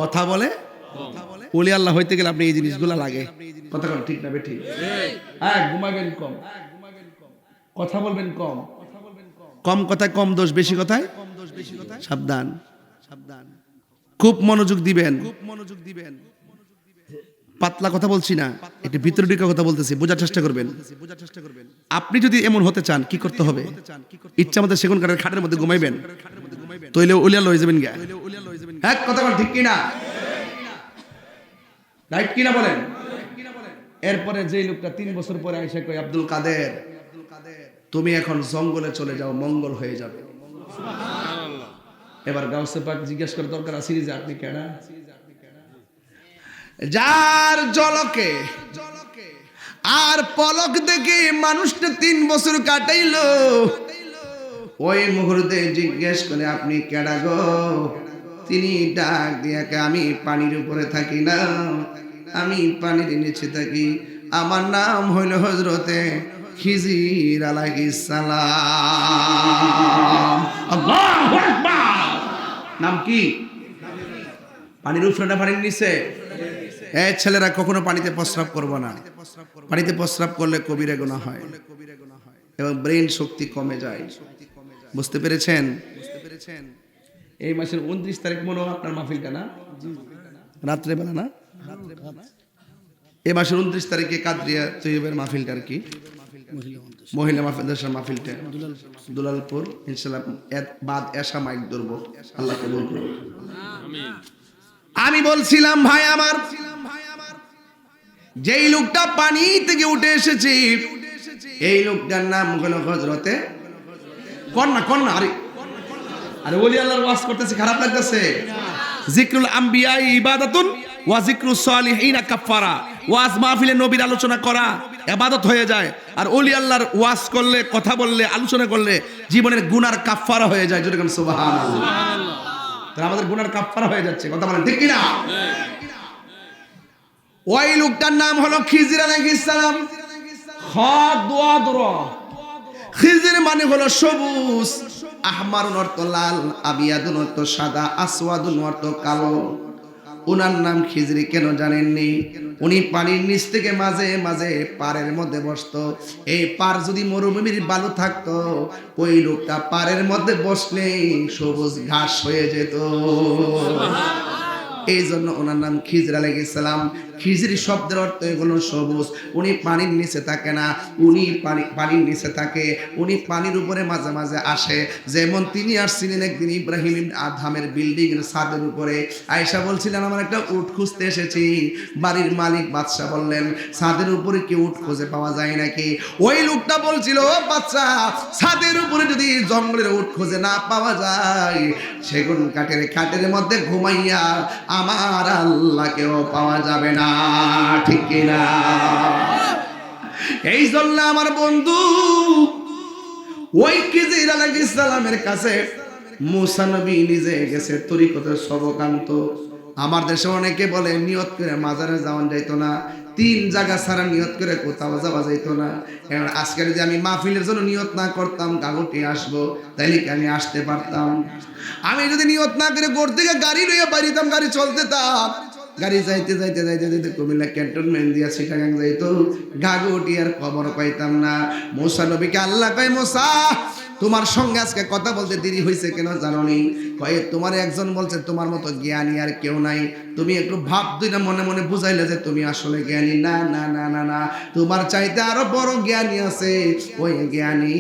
কথা বলে। ওলি আল্লাহ হইতে গেলে আপনি এই জিনিসগুলো লাগে। কথা কম, ঠিক না বেঠিক? হ্যাঁ, ঘুমাবেন কম, কথা বলবেন কম, কম কথায় কম দোষ, বেশি কথায় সাবধান। খুব মনোযোগ দিবেন। পাতলা কথা বলছি না, এটা ভিতরে ঢুকে কথা বলতেছি, বোঝার চেষ্টা করবেন। আপনি যদি এমন হতে চান কি করতে হবে? ইচ্ছা মতো সেগুন কাঠের খাটের মধ্যে ঘুমাইবেন, তইলে উলিয়া লয়ে যাবেন গা। হ্যাঁ, কথা বল ঠিক কিনা? রাইট কিনা বলেন? এরপরে যে লোকটা 3 বছর পরে এসে কয়, আব্দুল কাদের তুমি এখন জঙ্গলে চলে যাও, মঙ্গল হয়ে যাবে। এবার গাউসে পাক জিজ্ঞেস করে দরকার আছে যে আপনি কেডা? যার জলকে আর পলক দেখে মানুষটা 3 বছর কাটাইলো, ওই মুহূর্তে জিজ্ঞেস করে আপনি কেডা গো? তিনি ডাক দিয়াকে, আমি পানির উপরে থাকি না, আমি পানির নিচে থাকি, আমার নাম হইল হযরতে খিজির আলাইহিস সালাম। আল্লাহু আকবার। নাম কি? পানির উপরে না পানির নিচে? এই ছেলেরা কখনো পানিতে প্রস্রাব করবে না। পানিতে প্রস্রাব করলে কবিরা গুনাহ হয় এবং ব্রেন শক্তি কমে যায়। বুঝতে পেরেছেন? এই মাসের 29 তারিখ মনে হয় আপনার মাহফিলটা না? রাত্রে বেলা না? এই মাসের 29 তারিখে কাদরিয়া তৈয়বের মাহফিলটা আর কি, মহিলা মাদ্রাসার মাহফিলটা দুলালপুর, ইনশাআল্লাহ বাদ এশা মাইক ধরব, আল্লাহ কবুল করুন। আমি বলছিলাম ভাই আমার, যেই লোকটা পানি থেকে উঠে এসেছে এই লোকটার নাম হলো হযরতে কন্যা। আরে ওলি আল্লাহর ওয়াজ করতেছে, খারাপ লাগতেছে? যিকরুল আম্বিয়া ইবাদাতুন ওয়া যিকরুস সালিহিনা কাফারা। ওয়াজ মাহফিলে নবীর আলোচনা করা ইবাদত হয়ে যায়, আর ওলি আল্লাহর ওয়াজ করলে, কথা বললে, আলোচনা করলে জীবনের গুনার কাফারা হয়ে যায়। যেরকম সুবহানাল্লাহ, তাহলে আমাদের গুনার কাফারা হয়ে যাচ্ছে। কথা বলেন ঠিক কি না? ওই লোকটার নাম হলো খিজির আলাইহিস সালাম। খিজির মানে হলো সবুজ, আহমারুন অর্থ লাল, আবিয়াদুন অর্থ সাদা, আসওয়াদুন অর্থ কালো। ওনার নাম খিজির কেন জানেননি? উনি পানির নিচ থেকে মাঝে মাঝে পাড়ের মধ্যে বসতো। এই পাড় যদি মরুভূমির বালু থাকতো, ওই লোকটা পাড়ের মধ্যে বসলে সবুজ ঘাস হয়ে যেত। এই জন্য ওনার নাম খিজির আলাইহিস সালাম। খিজির শব্দের অর্থ হলো সবুজ। উনি পানির নিচে থাকে না, উনি পানির নিচে থাকে, উনি পানির উপরে মাঝে মাঝে আসে। যেমন তিনি আসছিলেন একদিন ইব্রাহিম আদহামের বিল্ডিং এর ছাদের উপরে। আয়েশা বলছিলেন, আমার একটা উট খুঁজতে এসেছি। বাড়ির মালিক বাদশা বললেন, ছাদের উপরে কি উট খুঁজে পাওয়া যায় নাকি? ওই লোকটা বলছিল, বাচ্চা, ছাদের উপরে যদি জঙ্গলের উট খুঁজে না পাওয়া যায়, সেগুন কাঠের খাটের মধ্যে ঘুমাইয়া আমার আল্লাহকেও পাওয়া যাবে না। ঠিক কিনা? এই জন্য আমার বন্ধু ওই খিজির আলাইহিস সালামের কাছে মুসা নবী নিজে গেছে তরিকতের সবকান্ত। আমার দেশে অনেকে বলে নিয়ত করে মাজারে যাওয়া যাইতো না, 3 জায়গা ছাড়া নিয়ত করে কোথাও যাওয়া যাইতো না। এখন আজকে যদি আমি মাহফিলের জন্য নিয়ত না করতাম গাগুটি আসবো, তাইলে কি আমি আসতে পারতাম? আমি যদি নিয়ত না করে গোর থেকে গাড়ি লইয়া পারিতাম, গাড়ি চলতেতাম, গাড়ি যাইতে যাইতে যাইতে যাইতে কুমিল্লা ক্যান্টনমেন্ট দিয়া চিটাগাং যাইতো, গাগুটি আর খবর পাইতাম না। মুসা নবীকে আল্লাহ কয়, মুসা, তোমার সঙ্গে আজকে কথা বলতে দেরি হয়েছে কেন জানোনি? কয়ে, তোমার একজন বলছে তোমার মতো জ্ঞানী আর কেউ নাই। তুমি একটু ভাব দুই না মনে মনে বুঝাইলে যে তুমি আসলে জ্ঞানী। না না না না না, তোমার চাইতে আরো বড় জ্ঞানী আছে। ওই জ্ঞানী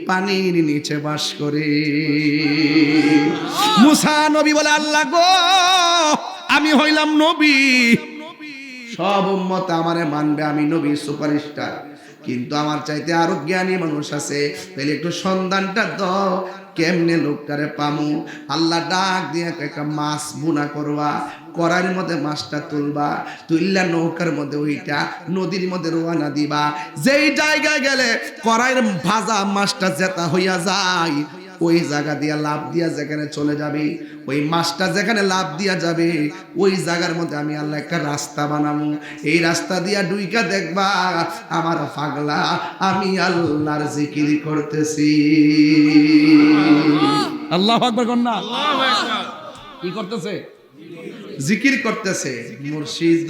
পানির নিচে বাস করে। মুসা নবী বলে, আল্লাহ গো, আমি হইলাম নবী, সব উম্মত আমারে মানবে, আমি নবী সুপারস্টার, কিন্তু আমার চাইতে আরো জ্ঞানী মানুষ আছে। তাহলে একটু সন্ধানটা দাও, কেমনে লোকটারে পামু? আল্লাহ ডাক দিয়ে একটা মাছ বুনা করবা, কড়াইয়ের মধ্যে মাছটা তুলবা, তুললা নৌকার মধ্যে ওইটা নদীর মধ্যে রওনা দিবা। যেই জায়গায় গেলে কড়াইয়ের ভাজা মাছটা জেতা হইয়া যায়, ওই জায়গা দিয়া লাভ দিয়া যেখানে চলে যাবে, ওই মাছটা যেখানে লাভ দিয়া যাবে, ওই জায়গার মধ্যে আমি আল্লাহ একটা রাস্তা বানাবো। এই রাস্তা দিয়া ডুইকা দেখবা আমার পাগলা আমি আল্লাহর জিকির করতেছি। আল্লাহু আকবার কন্যা, আল্লাহু আকবার। কি করতেছে? জিকির করতেছে। মুর্শিদ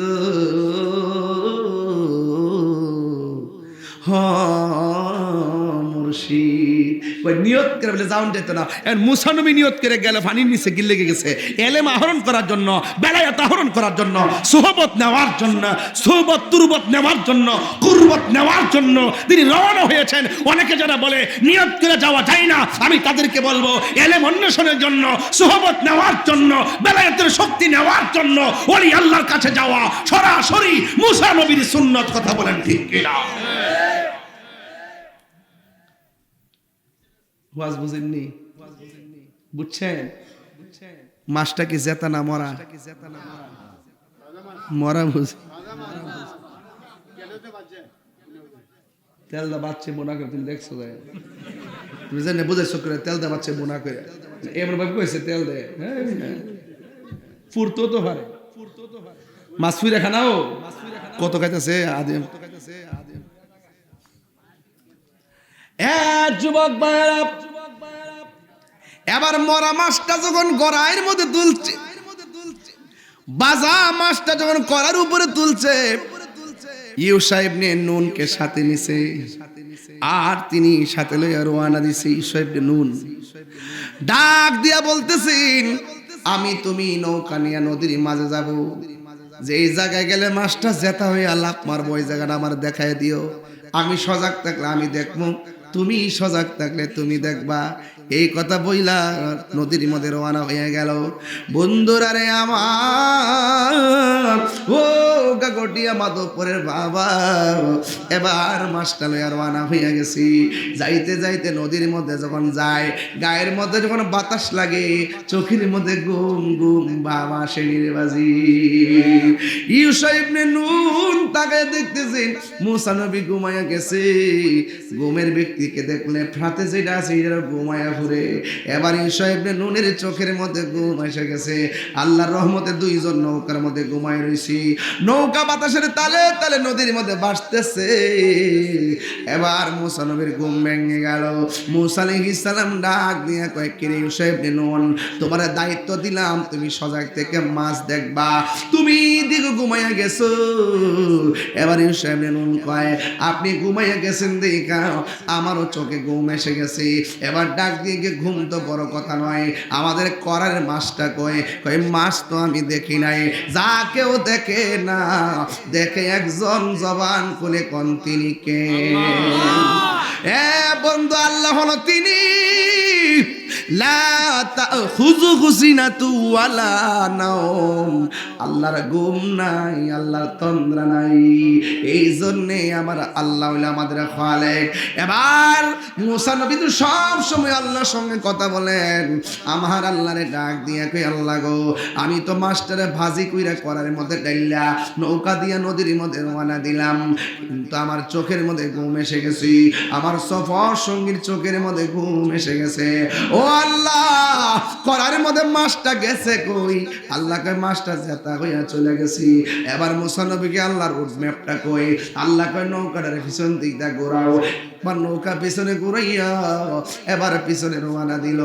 মুর্শিদ ওই নিয়ত করে বলে যাওন যেত না। মুসা নবী নিয়ত করে গেলে পানির নিচে গিয়ে লেগে গেছে এলেম আহরণ করার জন্য, বেলায়েত আহরণ করার জন্য, সুহবত নেওয়ার জন্য, সুহবত তুরবত নেওয়ার জন্য, কুরবত নেওয়ার জন্য তিনি রওনা হয়েছেন। অনেকে যারা বলে নিয়ত করে যাওয়া যায় না, আমি তাদেরকে বলবো এলেম অন্বেষণের জন্য, সুহবত নেওয়ার জন্য, বেলায়েতের শক্তি নেওয়ার জন্য ওলি আল্লাহর কাছে যাওয়া সরাসরি মুসা নবীর সুন্নত। কথা বলেন ঠিক কিনা? ওয়াজ বুঝেননি? বুঝছেন? মাছটা কি জেতা না মরা? মরা বুঝ তেল দা বাচ্চে বোনা করে তুমি দেখছো তুমি জানে বুঝেছো করে তেল দা বাচ্চে বোনা করে এমন ভাবে কইছে তেল দে ফুরতো তো পারে মাছ ফুইরা খানাও কত খাইতেছে আদিম যুবক ভাইরা এবার মরা মাছটা যখন গড়াইয়ের মধ্যে তুলছে, বাজা মাছটা যখন করার উপরে তুলছে, ইউসা ইবনে নুনকে সাথে নিছে আর তিনি সাথে লইয়া রওনা দিছে। ইউসা ইবনে নুন ডাক দিয়া বলতেছেন, আমি তুমি নৌকা নিয়ে নদীর মাঝে যাব, যেই জায়গায় গেলে মাছটা জেতা হয়ে লাফ মারবো ওই জায়গাটা আমার দেখায় দিও। আমি সজাগ থাকলে আমি দেখবো, তুমি সজাগ থাকলে তুমি দেখবা। এই কথা বইলা নদীর মধ্যে রওনা হয়ে গেল। বন্ধুরা রে আমার, ও গাগটিয়া মাধবপুরের বাবা, এবার মাছটা লইয়া রওনা হয়ে গেছি। যাইতে যাইতে নদীর মধ্যে যখন যায়, গায়ের মধ্যে যখন বাতাস লাগে, চোখের মধ্যে ঘুম ঘুম বাবা শেনির বাজি। ইউসা ইবনে নুন তাকে দেখতেছেন মুসা নবী ঘুমাইয়া গেছে। ঘুমের ব্যক্তিকে দেখলে ফ্রাতে যেটা আছে এটা ঘুমাইয়া ঘুরে। এবার ইউসা ইবনে নুনের চোখের মধ্যে ঘুম এসে গেছে। আল্লাহর রহমতে দুইজন নৌকার মধ্যে ঘুমাই রইছি। নৌকা বাতাসের তালে তালে নদীর মধ্যে ভাসতেছে। এবার মুসা নবীর ঘুম ভেঙে গেল। মুসা আলাইহিস সালাম ডাক দিয়ে কয়, কিরে ইউসা ইবনে নুন, তোমার দায়িত্ব দিলাম, তুমি সজাগ থেকে মাছ দেখবা, তুমি দিকে ঘুমাইয়া গেছো। এবার ইউসা ইবনে নুন কয়, আপনি ঘুমাইয়া গেছেন দেখা আমারও চোখে ঘুম এসে গেছে। এবার ডাক দিয়ে ঘুম তো বড় কথা নয়, আমাদের করার মাছটা কয়। কয় মাছ তো আমি দেখি নাই, যা কেউ দেখে না, দেখে একজন জবান খুলে কোন তিনি কে? বন্ধু আল্লাহ হলো তিনি, লা তাখুযুহু সিনাতু ওয়ালা নাওম। আল্লাহর ঘুম নাই, আল্লাহর তন্দ্রা নাই। এই জন্যে আমার আল্লাহ হইলো আমাদের খালেক। এবার মুসা নবী তো সব সময় আল্লাহর সঙ্গে কথা বলেন। আমার আল্লাহরে ডাক দিয়ে কই, আল্লাহ গো, আমি তো মাস্টারে ভাজি কইরা করার মধ্যে ডাইলা নৌকা দিয়া নদীর মধ্যে রওনা দিলাম, কিন্তু আমার চোখের মধ্যে ঘুম এসে গেছে, আমার সফর সঙ্গীর চোখের মধ্যে ঘুম এসে গেছে। ও আল্লাহ, করার মধ্যে মাছটা গেছে কই? আল্লাহ কয় মাছটা জেতা হইয়া চলে গেছি। এবার মুসা নবীকে আল্লাহর রুট ম্যাপটা কই। আল্লাহ কয় নৌকাটার পিছন দিক দা ঘোরাও। এবার নৌকা পিছনে ঘুরাইয়া এবার পিছনে রওনা দিল।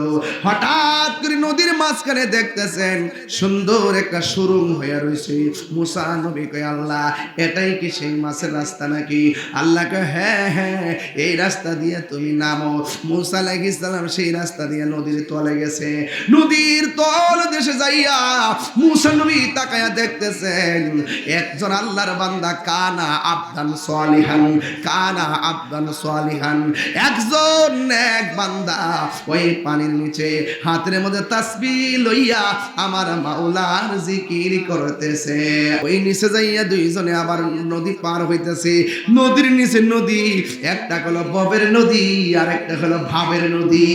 হঠাৎ করে নদীর মাঝখানে দেখতেছেন সুন্দর একটা সুরুং হইয়া রয়েছে। মুসা নবী কয়, আল্লাহ এটাই কি সেই মাছের রাস্তা নাকি? আল্লাহ কয়, হ্যাঁ হ্যাঁ, এই রাস্তা দিয়ে তুমি নামো। মুসা আলাইহিস সালাম সেই রাস্তা দিয়ে নদীর তলে গেছে। নদীর তল দেশে যাইয়া মুসা নবী তাকায়া দেখতেছেন একজন আল্লাহর বান্দা, কানা আবদান সালিহান, কানা আবদান সালিহান, একজন এক বান্দা ওই পানির নিচে হাতের মধ্যে তাসবিহ লইয়া আমার মাওলার জিকির করতেছে। ওই নিচে যাইয়া দুইজনে আবার নদী পার হইতেছে। নদীর নিচে নদী, একটা হলো ভবের নদী আর একটা হলো ভাবের নদী।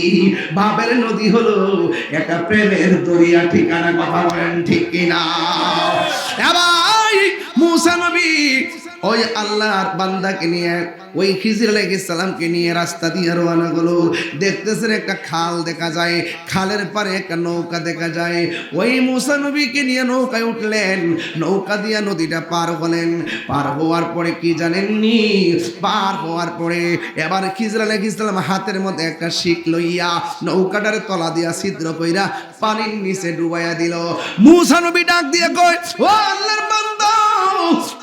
ভাবের নদী হলো একটা প্রেমের দরিয়া। ঠিকানা কথা বলেন ঠিক কিনা? এবার মুসা নবী ওই আল্লাহর বান্দাকে নিয়ে, ওই খিজির আলাইহিস সালামকে নিয়ে রাস্তা দিয়ে রওনা হলো। দেখতেছেন একটা খাল দেখা যায়, খালের পারে একটা নৌকা দেখা যায়। ওই মুসা নবীকে নিয়ে নৌকায় উঠলেন, নৌকা দিয়ে নদীটা পার হলেন। পার হওয়ার পরে কি জানেননি? পার হওয়ার পরে এবার খিজির আলাইহিস সালাম হাতের মধ্যে একটা শিক লইয়া নৌকাটার তলা দিয়া ছিদ্র কইরা পানির নিচে ডুবাইয়া দিল। মুসা নবী ডাক দিয়ে কয়, ও আল্লাহর বান্দা,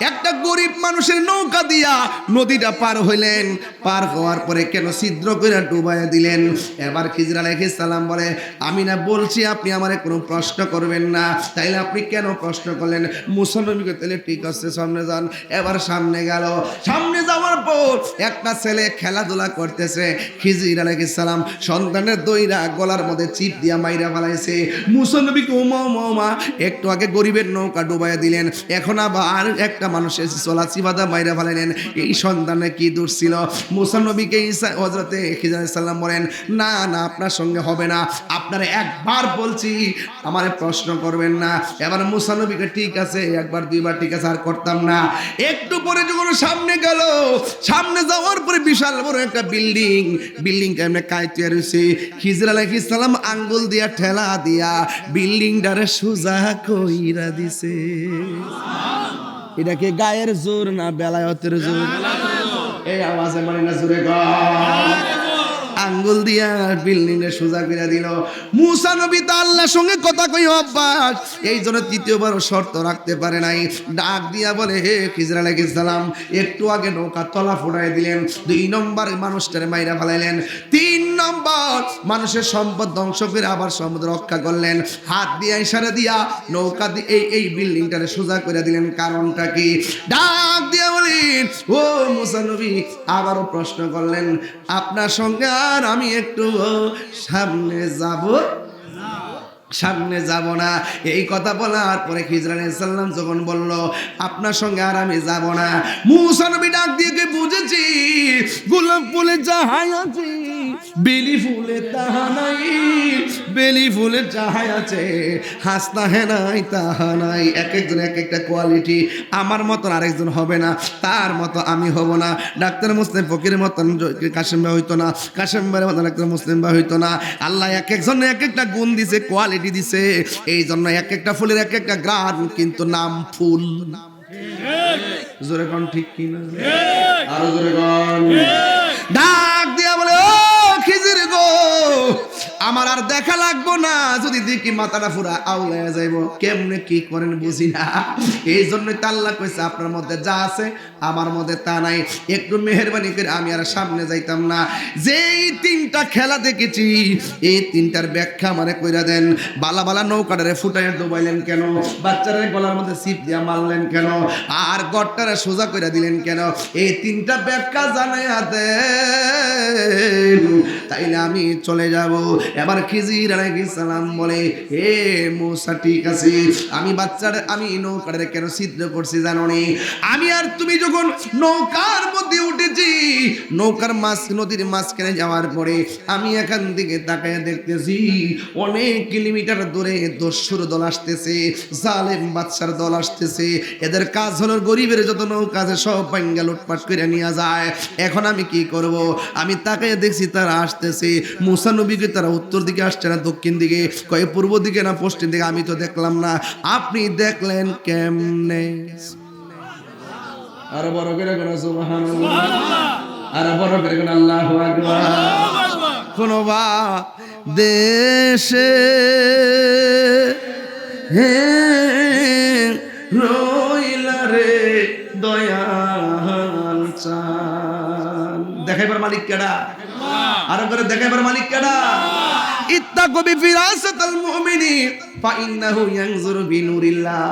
একটা গরিব মানুষের নৌকা দিয়া নদীটা পার হইলেন। পার হওয়ার পরে কেন ছিদ্র করে ডুবাইয়া দিলেন? এবার খিজির আলাইহিস সালাম বলে, আমি না বলছি আপনি আমারে কোনো প্রশ্ন করবেন না, তাইলে আপনি কেন প্রশ্ন করলেন? মুসা নবীকে তাহলে ঠিক আছে সামনে যান। এবার সামনে গেল। সামনে যাওয়ার পর একটা ছেলে খেলাধুলা করতেছে। খিজির আলাইহিস সালাম সন্তানের দইরা গলার মধ্যে চিপ দিয়া মাইরা ফেলাইছে। মুসা নবীকে ওমা ওমা একটু আগে গরিবের নৌকা ডুবাইয়া দিলেন, এখন আবার একটা মানুষের চলা চিবাদা মাইরা ফেলাইলেন। এই সন্তানের কি দোষ ছিল? মুসা নবীকে হযরতে খিজির আলাইহিস সালাম বলেন, না না আপনার সঙ্গে হবে না, আপনারে একবার বলছি আমারে প্রশ্ন করবেন না। এবার মুসা নবীকে ঠিক আছে একবার দুইবার ঠিক আছে আর করতাম না। একটু পরে যখন সামনে গেল, সামনে যাওয়ার পরে বিশাল বড় একটা বিল্ডিং কেমনে কাইতে রয়েছে। খিজির আলাইহিস সালাম আঙ্গুল দিয়া ঠেলা দিয়া বিল্ডিংটারে সোজা কইরা দিছে। এটা কি গায়ের জোর না বেলায়েতের জোর? এই আওয়াজে মানে না জোরে আঙ্গুল দিয়া বিল্ডিং এ সোজা করে দিল। মুসা নবী তো আল্লাহর সঙ্গে কথা কই অভ্যাস, এই জন্য তৃতীয়বার শর্ত রাখতে পারে নাই। ডাক দিয়া বলে, হে খিজির আলাইহিস সালাম, একটু আগে নৌকা তলা ফুটাই দিলেন, 2 নম্বর মানুষটারে মাইরা ফেলাইলেন, 3 নম্বর মানুষের সম্পদ ধ্বংস করে আবার সম্পদ রক্ষা করলেন। হাত দিয়া ইশারা দিয়া নৌকা দিয়ে এই বিল্ডিংটারে সোজা করে দিলেন। কারণটা কি? ডাক দিয়া বলেন, ও মুসা নবী আবারও প্রশ্ন করলেন, আপনার সঙ্গে আর আমি একটু সামনে যাব না। এই কথা বলার পরে খিজির আলাইহিস সালাম যখন বলল, আপনার সঙ্গে আর আমি যাব না, মুসা নবী ডাক দিয়ে বুঝেছি গোলাপ ফুলে যাহাই আছে বেলি ফুলে তাহা নাই, বেলি ফুলে যাহাই আছে হাসনা হে নাই তাহা নাই। এক একজন এক একটা কোয়ালিটি। আমার মতন আরেকজন হবে না, তার মতো আমি হব না। ডাক্তার মুসলিম ফকিরের মতন কাশেম ভাই হইতো না, কাশেম ভাইয়ের মতন ডাক্তার মুসলিম ভাই হইতো না। আল্লাহ এক একজন এক একটা গুণ দিছে, কোয়ালিটি দিছে। এই জন্য এক একটা ফুলের এক একটা গ্রান, কিন্তু নাম ফুল। জোরে কোন ঠিক কিনা? আরো জোরে কোন। ডাক দিয়া বলে, ও খিজির গো, আমার আর দেখা লাগবো না, যদি দেখি মাথাটা পুরা আউলাইয়া যাইব। কেমনে কি করেন বুঝি না। এই জন্যই তো আল্লাহ কইছে আপনার মধ্যে যা আছে আমার মধ্যে তা নাই। একটু মেহেরবানি করে আমি আর সামনে যাইতাম না। যেই 3টা খেলা দেখেছি এই 3টার ব্যাখ্যা আমারে কইরা দেন। বালা বালা নৌকাটারে ফুটাইয়া ডুবাইলেন কেন? বাচ্চাদের গলার মধ্যে সিপ দিয়া মারলেন কেন? আর গড়টারে সোজা কইরা দিলেন কেন? এই 3টা ব্যাখ্যা জানাইয়া দেন, তাইলে আমি চলে যাব। এবার খিজির আলাইহিস সালাম বলে, হে মুসা ঠিক আছে, আমি নৌকাটারে কেন ছিদ্র করছি জানো নি? আমি আর তুমি যখন নৌকার মধ্যে উঠেছি, নৌকার নদীর মাঝখানে যাওয়ার পরে আমি এখান থেকে তাকায় দেখতেছি অনেক কিলোমিটার দূরে দস্যুর দল আসতেছে, জালেম বাদশার দল আসতেছে। এদের কাজ হলো গরিবের যত নৌকা আছে সব ভাঙ্গা লুটপাট করে নিয়ে যায়। এখন আমি কি করব? আমি তাকায় দেখছি তারা আসতেছে। মুসা নবীকে তারা উত্তর দিকে আসছে না দক্ষিণ দিকে, কয় পূর্ব দিকে না পশ্চিম দিকে, আমি তো দেখলাম না। আপনি দেখলেন কেমনে? আর বড় করে কোন সুবহানাল্লাহ, আর বড় করে কোন আল্লাহু আকবার। কোন বা দেশে হে রইলা রে দয়াল চান। দেখাইবার মালিক কেডা? আর করে দেখাইবার মালিক কেডা? ইত্তাকু বিফিরাসাতাল মুমিনিন ফাইন্নাহু ইয়ানজুরু বিনুরিল্লাহ।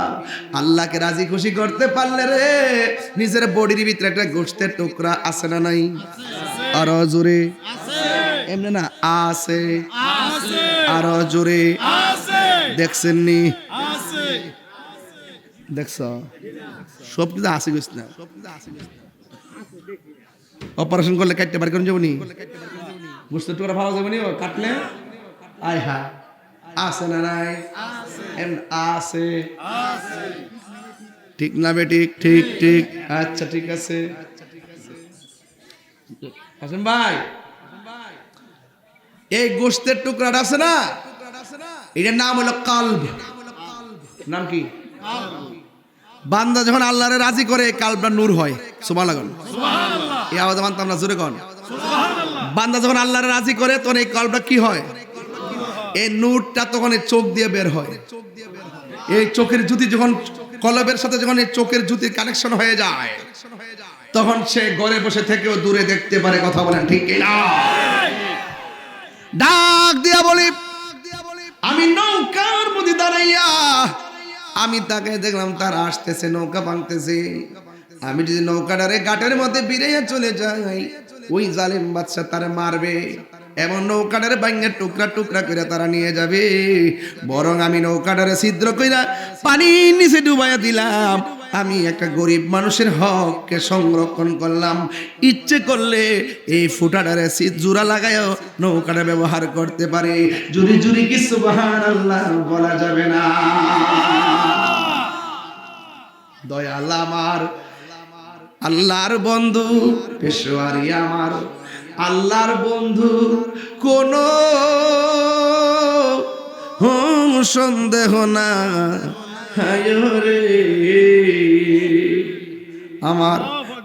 আল্লাহকে রাজি খুশি করতে পারলে রে নিজের বডির ভিতরে একটা গোশতের টুকরা আছে না নাই? আরো জোরে এমনি না আছে, আরো জোরে দেখছেন নি? দেখছ সব কিছু আছে গেছ না। অপারেশন করলে কাটতে পারি কোন যাবনি, গোশতের টুকরা ভালো যাবনি কাটলে। আয় হা আছে না নাই? আছে। ঠিক না বেঠিক? ঠিক ঠিক। আচ্ছা ঠিক আছে হাসান ভাই, এই গোশতের টুকরাটা আছে না, এটার নাম হলো কালব। নাম কি? বান্দা যখন আল্লাহরে রাজি করে কালবটা নূর হয়। সুবহানাল্লাহ। এই আওয়াজ মানতাম না, জোরে কোন। বান্দা যখন আল্লাহরে রাজি করে তখন এই কালবটা কি হয়? এই নূরটা তখন এই চোখ দিয়ে বের হয়। এই চোখের জ্যোতি যখন কলবের সাথে যখন এই চোখের জ্যোতির কানেকশন হয়ে যায়, তখন সে ঘরে বসে থেকেও দূরে দেখতে পারে। কথা বলেন ঠিক কি না? ডাক দিয়া বলি, আমি নৌকার মধ্যে দাঁড়াইয়া আমি তাকে দেখলাম, তারা আসতেছে, নৌকা ভাঙতেছে। আমি যদি নৌকাটারে ঘাটের মধ্যে বিড়াইয়া চলে যাই, ওই জালিম বাদশা তারা মারবে, এমন নৌকাটারে ভাঙে টুকরা টুকরা করে তারা নিয়ে যাবে। বরং আমি নৌকাটারে ছিদ্র কইরা পানির নিচে ডুবাইয়া দিলাম। আমি একটা গরিব মানুষের হককে সংরক্ষণ করলাম। ইচ্ছে করলে এই ফুটাটারে জোড়া লাগায়ও নৌকাটা ব্যবহার করতে পারে। জুরি জুরি কি সুবহানাল্লাহ বলা যাবে না? দয়াল আমার আল্লাহর বন্ধু, পেশোয়ারি আমার আল্লাহর বন্ধু, কোন সন্দেহ না রে। আমার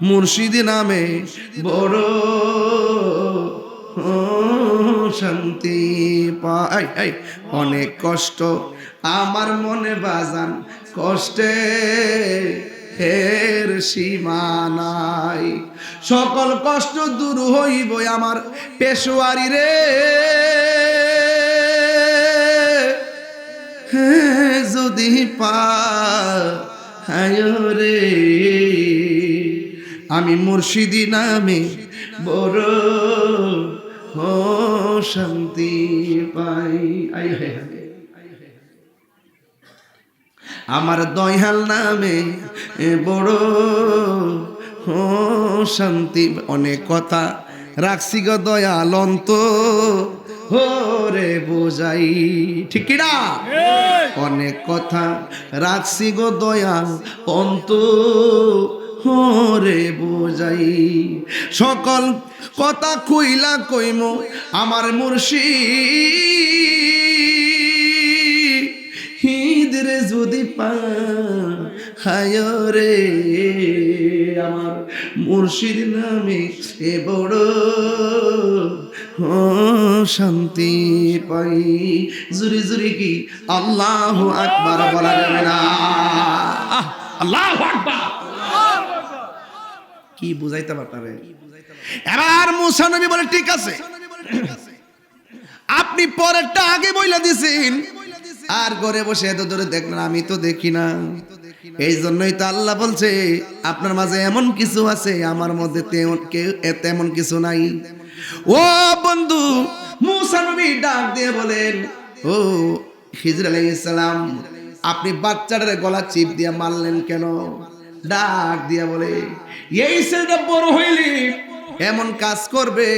মুর্শিদি নামে বড় শান্তি পাই। অনেক কষ্ট আমার মনে বাজান, কষ্টে এর সীমা নাই। সকল কষ্ট দূর হইব আমার পেশোয়ারি রে। যদি পায় রে, আমি মুর্শিদি নামে বড় শান্তি পাই। আমার দয়াল নামে বড় শান্তি। অনেক কথা রাখছি গো দয়াল অন্ত রে বোঝাই, ঠিক না? অনেক কথা রাখছি গো দয়াল অন্ত রে বোঝাই। সকল কথা কইলা কইম আমার মুর্শিদ রে, যদি পায় রে, আমার মুর্শিদ নামে এ বড় শান্তি পাই। জুরি জুরি কি আল্লাহু আকবার বলা যাবে না? আল্লাহু আকবার কি বুঝাইতে পারবে? এবার মুসা নবী বলে, ঠিক আছে, আপনি পরেরটা আগে বইলা দিছেন, আর ঘরে বসে এত দূরে দেখলেন, আমি তো দেখি না। এই জন্যই তো আল্লাহ বলছে, আপনার মাঝে এমন কিছু আছে, আমার মধ্যে তেমন কিছু নাই। ও বন্ধু, মুসা নবী ডাক দিয়ে বলেন, ও খিজর আলাইহিস সালাম, আপনি বাচ্চাটার গলা চিপ দিয়া মারলেন কেন? ডাক দিয়া বলে, এই ছেলেটা বড় হইলে এমন কাজ করবে,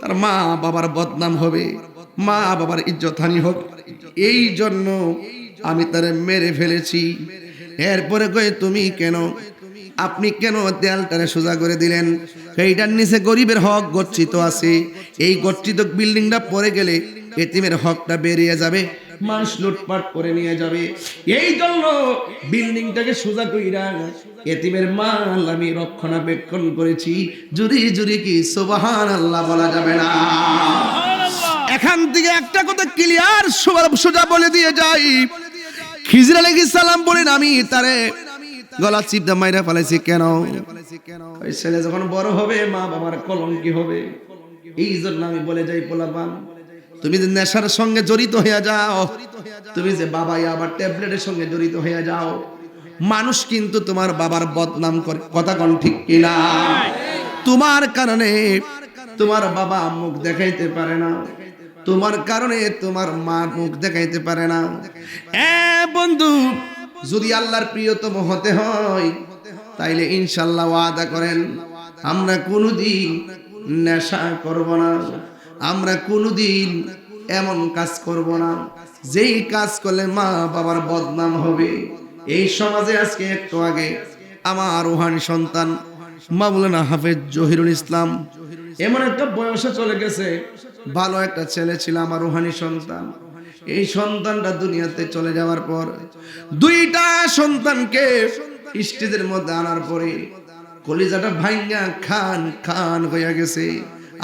তার মা বাবার বদনাম হবে, মা বাবার ইজ্জতহানি হবে, এই জন্য আমি তারে মেরে ফেলেছি। এরপরে কই, তুমি কেন, আপনি কেন দেয়ালটারে সোজা করে দিলেন? এইটার নিচে গরিবের হক গচ্ছিত আছে, এই গচ্ছিত বিল্ডিংটা পড়ে গেলে এতিমের হকটা বেরিয়ে যাবে, মানুষ লুটপাট করে নিয়ে যাবে, এই জন্য বিল্ডিংটাকে সোজা কইরা এতিমের মাল আমি রক্ষণাবেক্ষণ করেছি। জুরি জুরি কি সুবহানাল্লাহ বলা যাবে না? এখান থেকে একটা কথা ক্লিয়ার সোজা বলে দিয়ে যাই, খিজর আলাইহিস সালাম বলেন, আমি তারে গলা চিপ দিয়ে মাইরা ফেলেছি কেন? ওই ছেলে যখন বড় হবে মা বাবার কলঙ্কি হবে, এই জন্য আমি বলে যাই, পোলাপান, তুমি যে নেশার সঙ্গে জড়িত হয়ে যাও, তুমি যে বাবাই আবার ট্যাবলেটের সঙ্গে জড়িত হয়ে যাও, মানুষ কিন্তু তোমার বাবার বদনাম করে। কথা কোন ঠিক কিনা? তোমার কারণে তোমার বাবা মুখ দেখাইতে পারে না, তোমার কারণে তোমার মা মুখ দেখাইতে পারে না। বন্ধু, যদি আল্লাহর প্রিয়তম হতে হয়, তাইলে ইনশাআল্লাহ ওয়াদা করেন, আমরা কোনোদিন নেশা করব না, আমরা কোনোদিন এমন কাজ করব না যেই কাজ করলে মা বাবার বদনাম হবে। এই সমাজে আজকে একটু আগে আমার রুহানি সন্তান মাওলানা হাফেজ জহিরুল ইসলাম এমন একটা বয়সে চলে গেছে, ভালো একটা ছেলে ছিল আমার রুহানি সন্তান। এই সন্তানটা দুনিয়াতে চলে যাওয়ার পর দুইটা সন্তানকে স্টেজের মধ্যে আনার পরে কলিজাটা ভাঙ্গা খান খান হয়ে গেছে।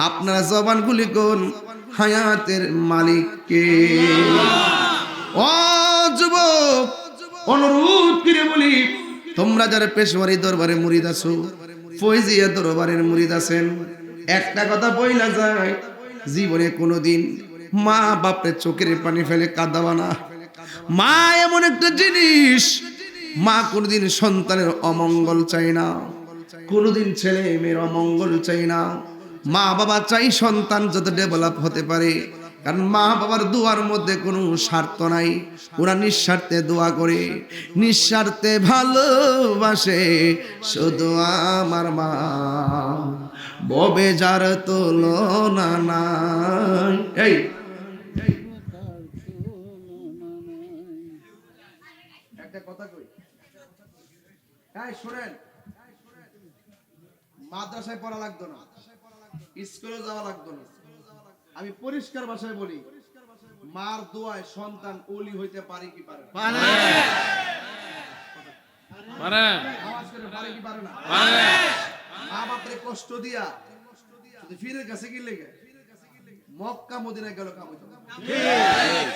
আপনারা জবানগুলি কোন হায়াতের মালিককে? ও যুবক, অনুরোধ করে বলি, তোমরা যারা পেশোয়ারি দরবারে মুরিদ আছো, ফয়জিয়া দরবারের মুরিদ আছেন, একটা কথা বইলা যায়, জীবনে কোনোদিন মা বাপের চোখের পানি ফেলে কাঁদাবা না। মা এমন একটা জিনিস, মা কোনোদিন সন্তানের অমঙ্গল চাই না, কোনোদিন ছেলে মেয়ের অমঙ্গল চাই না। মা বাবা চাই সন্তান যাতে ডেভেলপ হতে পারে, কারণ মা বাবার দোয়ার মধ্যে কোনো স্বার্থ নাই। ওরা নিঃস্বার্থে দোয়া করে, নিঃস্বার্থে ভালোবাসে শুধু আমার মা, ববে যার তুলনা নাই। এই একটা কথা কই, এই শুনেন, মাদ্রাসায় পড়া লাগতো না, স্কুলে যাওয়া লাগতো না। আমি পরিষ্কার ভাষায় বলি, মার দোয়ায় সন্তান ওলি হইতে পারে কি পারে? পারে। আওয়াজ করে পারে কি পারে না? পারে। মা বাপরে কষ্ট দিয়া শুধু ফিরের কাছে কি লেগে মক্কা মদিনায় গেল কাম হইতো না। ঠিক।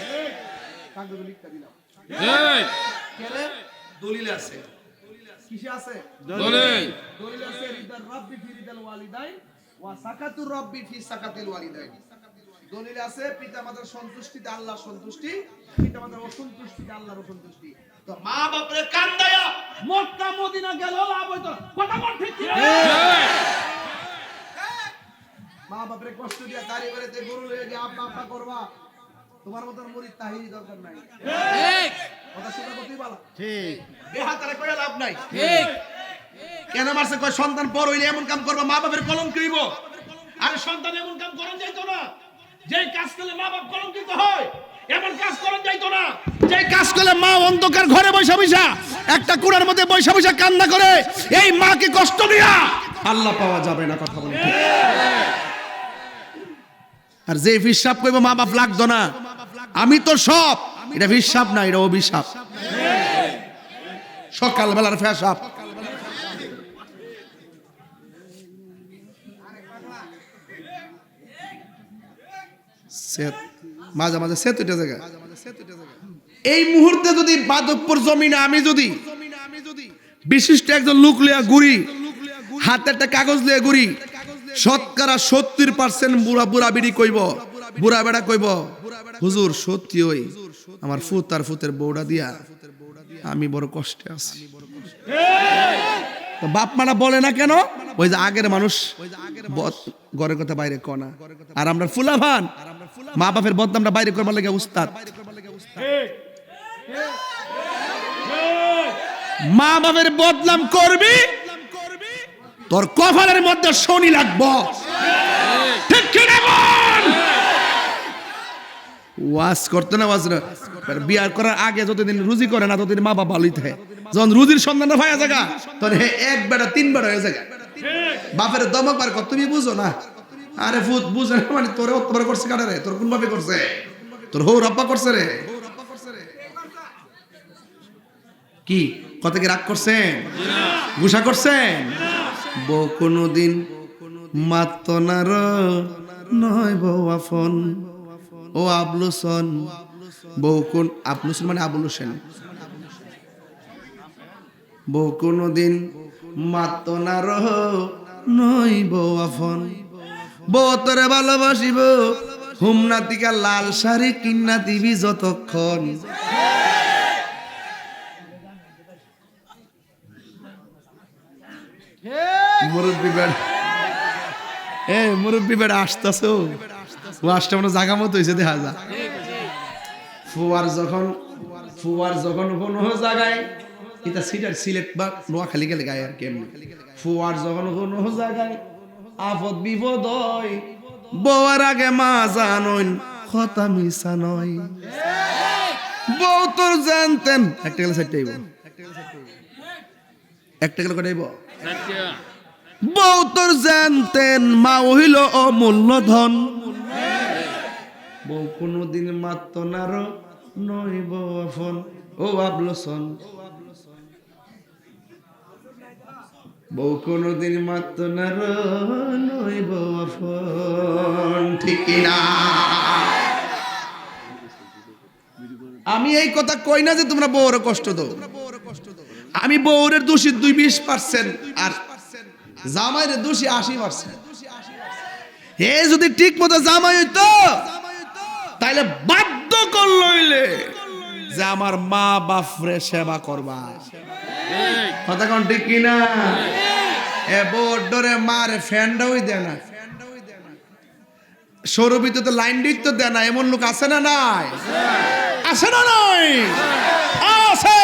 কাগজে লিখতে দিলাম। ঠিক। কেরে দলিল আছে। কিসে আছে? দলিল। দলিল আছে রিদার রাব্বি ফি রিদাল ওয়ালিদাইন ওয়া সাকাতুর রাব্বি ফি সাকাতিল ওয়ালিদাইন। দলিল আছে পিতামাতার সন্তুষ্টিতে আল্লাহর সন্তুষ্টি, পিতামাতার অসন্তুষ্টিতে আল্লাহর অসন্তুষ্টি। তো মা বাপরে কান্দায়া মক্কা মদিনা গেল লাভ হইতো না। কথা বল ঠিক কি? মা বাপরে কষ্ট দিয়া তারি বাড়িতে গরু লয়ে গিয়ে আব্বা আব্বা করবা, তোমার মতন মুরিদ তাহিরি দরকার নাই। ঠিক। কথা শুনা কতই বলা? ঠিক। বেহাতারে কইয়া লাভ নাই। ঠিক। কেন মারছে কয় সন্তান পর হইলে এমন কাম করবা মা বাপের কলঙ্ক হইব। আরে সন্তান এমন কাম করন যাইতো না, যেই কাজ করলে মা বাপ কলঙ্কিত হয়, এমন কাজ করন যাইতো না। যেই কাজ করলে মা অন্ধকার ঘরে বৈশা বৈশা একটা কুড়ার মধ্যে বৈশা বৈশা কান্না করে, এই মাকে কষ্ট দিয়া আল্লাহ পাওয়া যাবে না। কথা বলি ঠিক? আর যে হিসাব কইব মা বাপ লাগতো না, আমি তো সব, এটা হিসাব না, এটা অভিশাপ। সকালবেলার ফেসাব। মাঝে মাঝে সেতুটা জায়গা, এই মুহূর্তে যদি মাধবপুর জমিনে আমি যদি বিশিষ্ট একজন লোক লিয়া ঘুরি, হাতে একটা কাগজ লিয়া ঘুরি, শতকরা 70% বুড়া বুড়া বিড়ি কইব, বুড়া বেড়া কইব, হুজুর সত্যি ওই আমার ফুত আর ফুতের বউডা দিয়া আমি বড় কষ্টে আছি। তো বাপ মারা বলে না কেন? ওই যে আগের মানুষ ঘরের কথা বাইরে কনা, আর আমরা ফুলাভান মা বাপের বদনামটা বাইরে করবার লাগে উস্তাদ। মা বাপের বদনাম করবি, তোর কপালের মধ্যে শনি লাগবো। ঠিক কি না বল? ওয়াজ করতে না, ওয়াজ না। বিয়ার করার আগে যতদিন রুজি করে না ততদিন মা বাবা ভালোই থাকে। যখন রুজির সন্ধানটা পাওয়া জায়গা, তখন এক বেটা 3 বেটা হয়ে যায়। বাপের দমক বার কর, তুমি বুঝো না। আরে ফুত বুঝে না মানে তোরে অত্যাচার করছে কারে রে? তোর কোন ভাবে করছে? তোর হৌ রব্বা করছে রে। কি কত কি রাগ করছেন? গুসা করছেন? বউ কোনদিন মাত্ত না র নয় বউ আফন ও আবলুসন। বউ কোন আবলুসন মানে আবুল হোসেন। বউ কোনদিন মাত্ত না র নয় বউ আফন। বউ তোরে ভালোবাসিব হুমনা তিকা লাল শাড়ি কিন্না দিবি যতক্ষণ। মুরব্বী বেড়া, মুরব্বী বেড়া আসতেছো, ও আসতে মানে জাগা মতো হয়েছে দেখা যা। ফুয়ার যখন কোনো জায়গায় এটা সিলেট বা নোয়াখালী গেলে গায়ে আর কেমন, ফুয়ার যখন কোনো জায়গায় আপদ বিপদ হয়, বউর আগে মা জানইন কথা মিশা নয়। বউ তোর জানতেন একটা গেলে চারটাইব, একটা গেলে কটাইব। বউ তোর জানতেন মা হইল অমূল্য ধন। বউ কোনদিন মাত্ত নার নয় বউ আফন ও আবলসন। বউ কোনদিন মাত্ত নার নয় বউ আফন। ঠিক না? আমি এই কথা কই না যে তোমরা বউরে কষ্ট দাও, আমি বউরের দোষী 20% আর জামাইয়ের দোষী 80%। এ যদি ঠিক মতো জামাই হইতো তাইলে বাধ্য করলইলে যে আমার মা বাপরে সেবা করবা। কথা কোন ঠিক কিনা? এ বউর ডরে মারে ফ্যানটাই দেয় না, সৌরবিতে তো লাইন দিত দেয় না, এমন লোক আছে না নাই? আছে না নাই? আছে,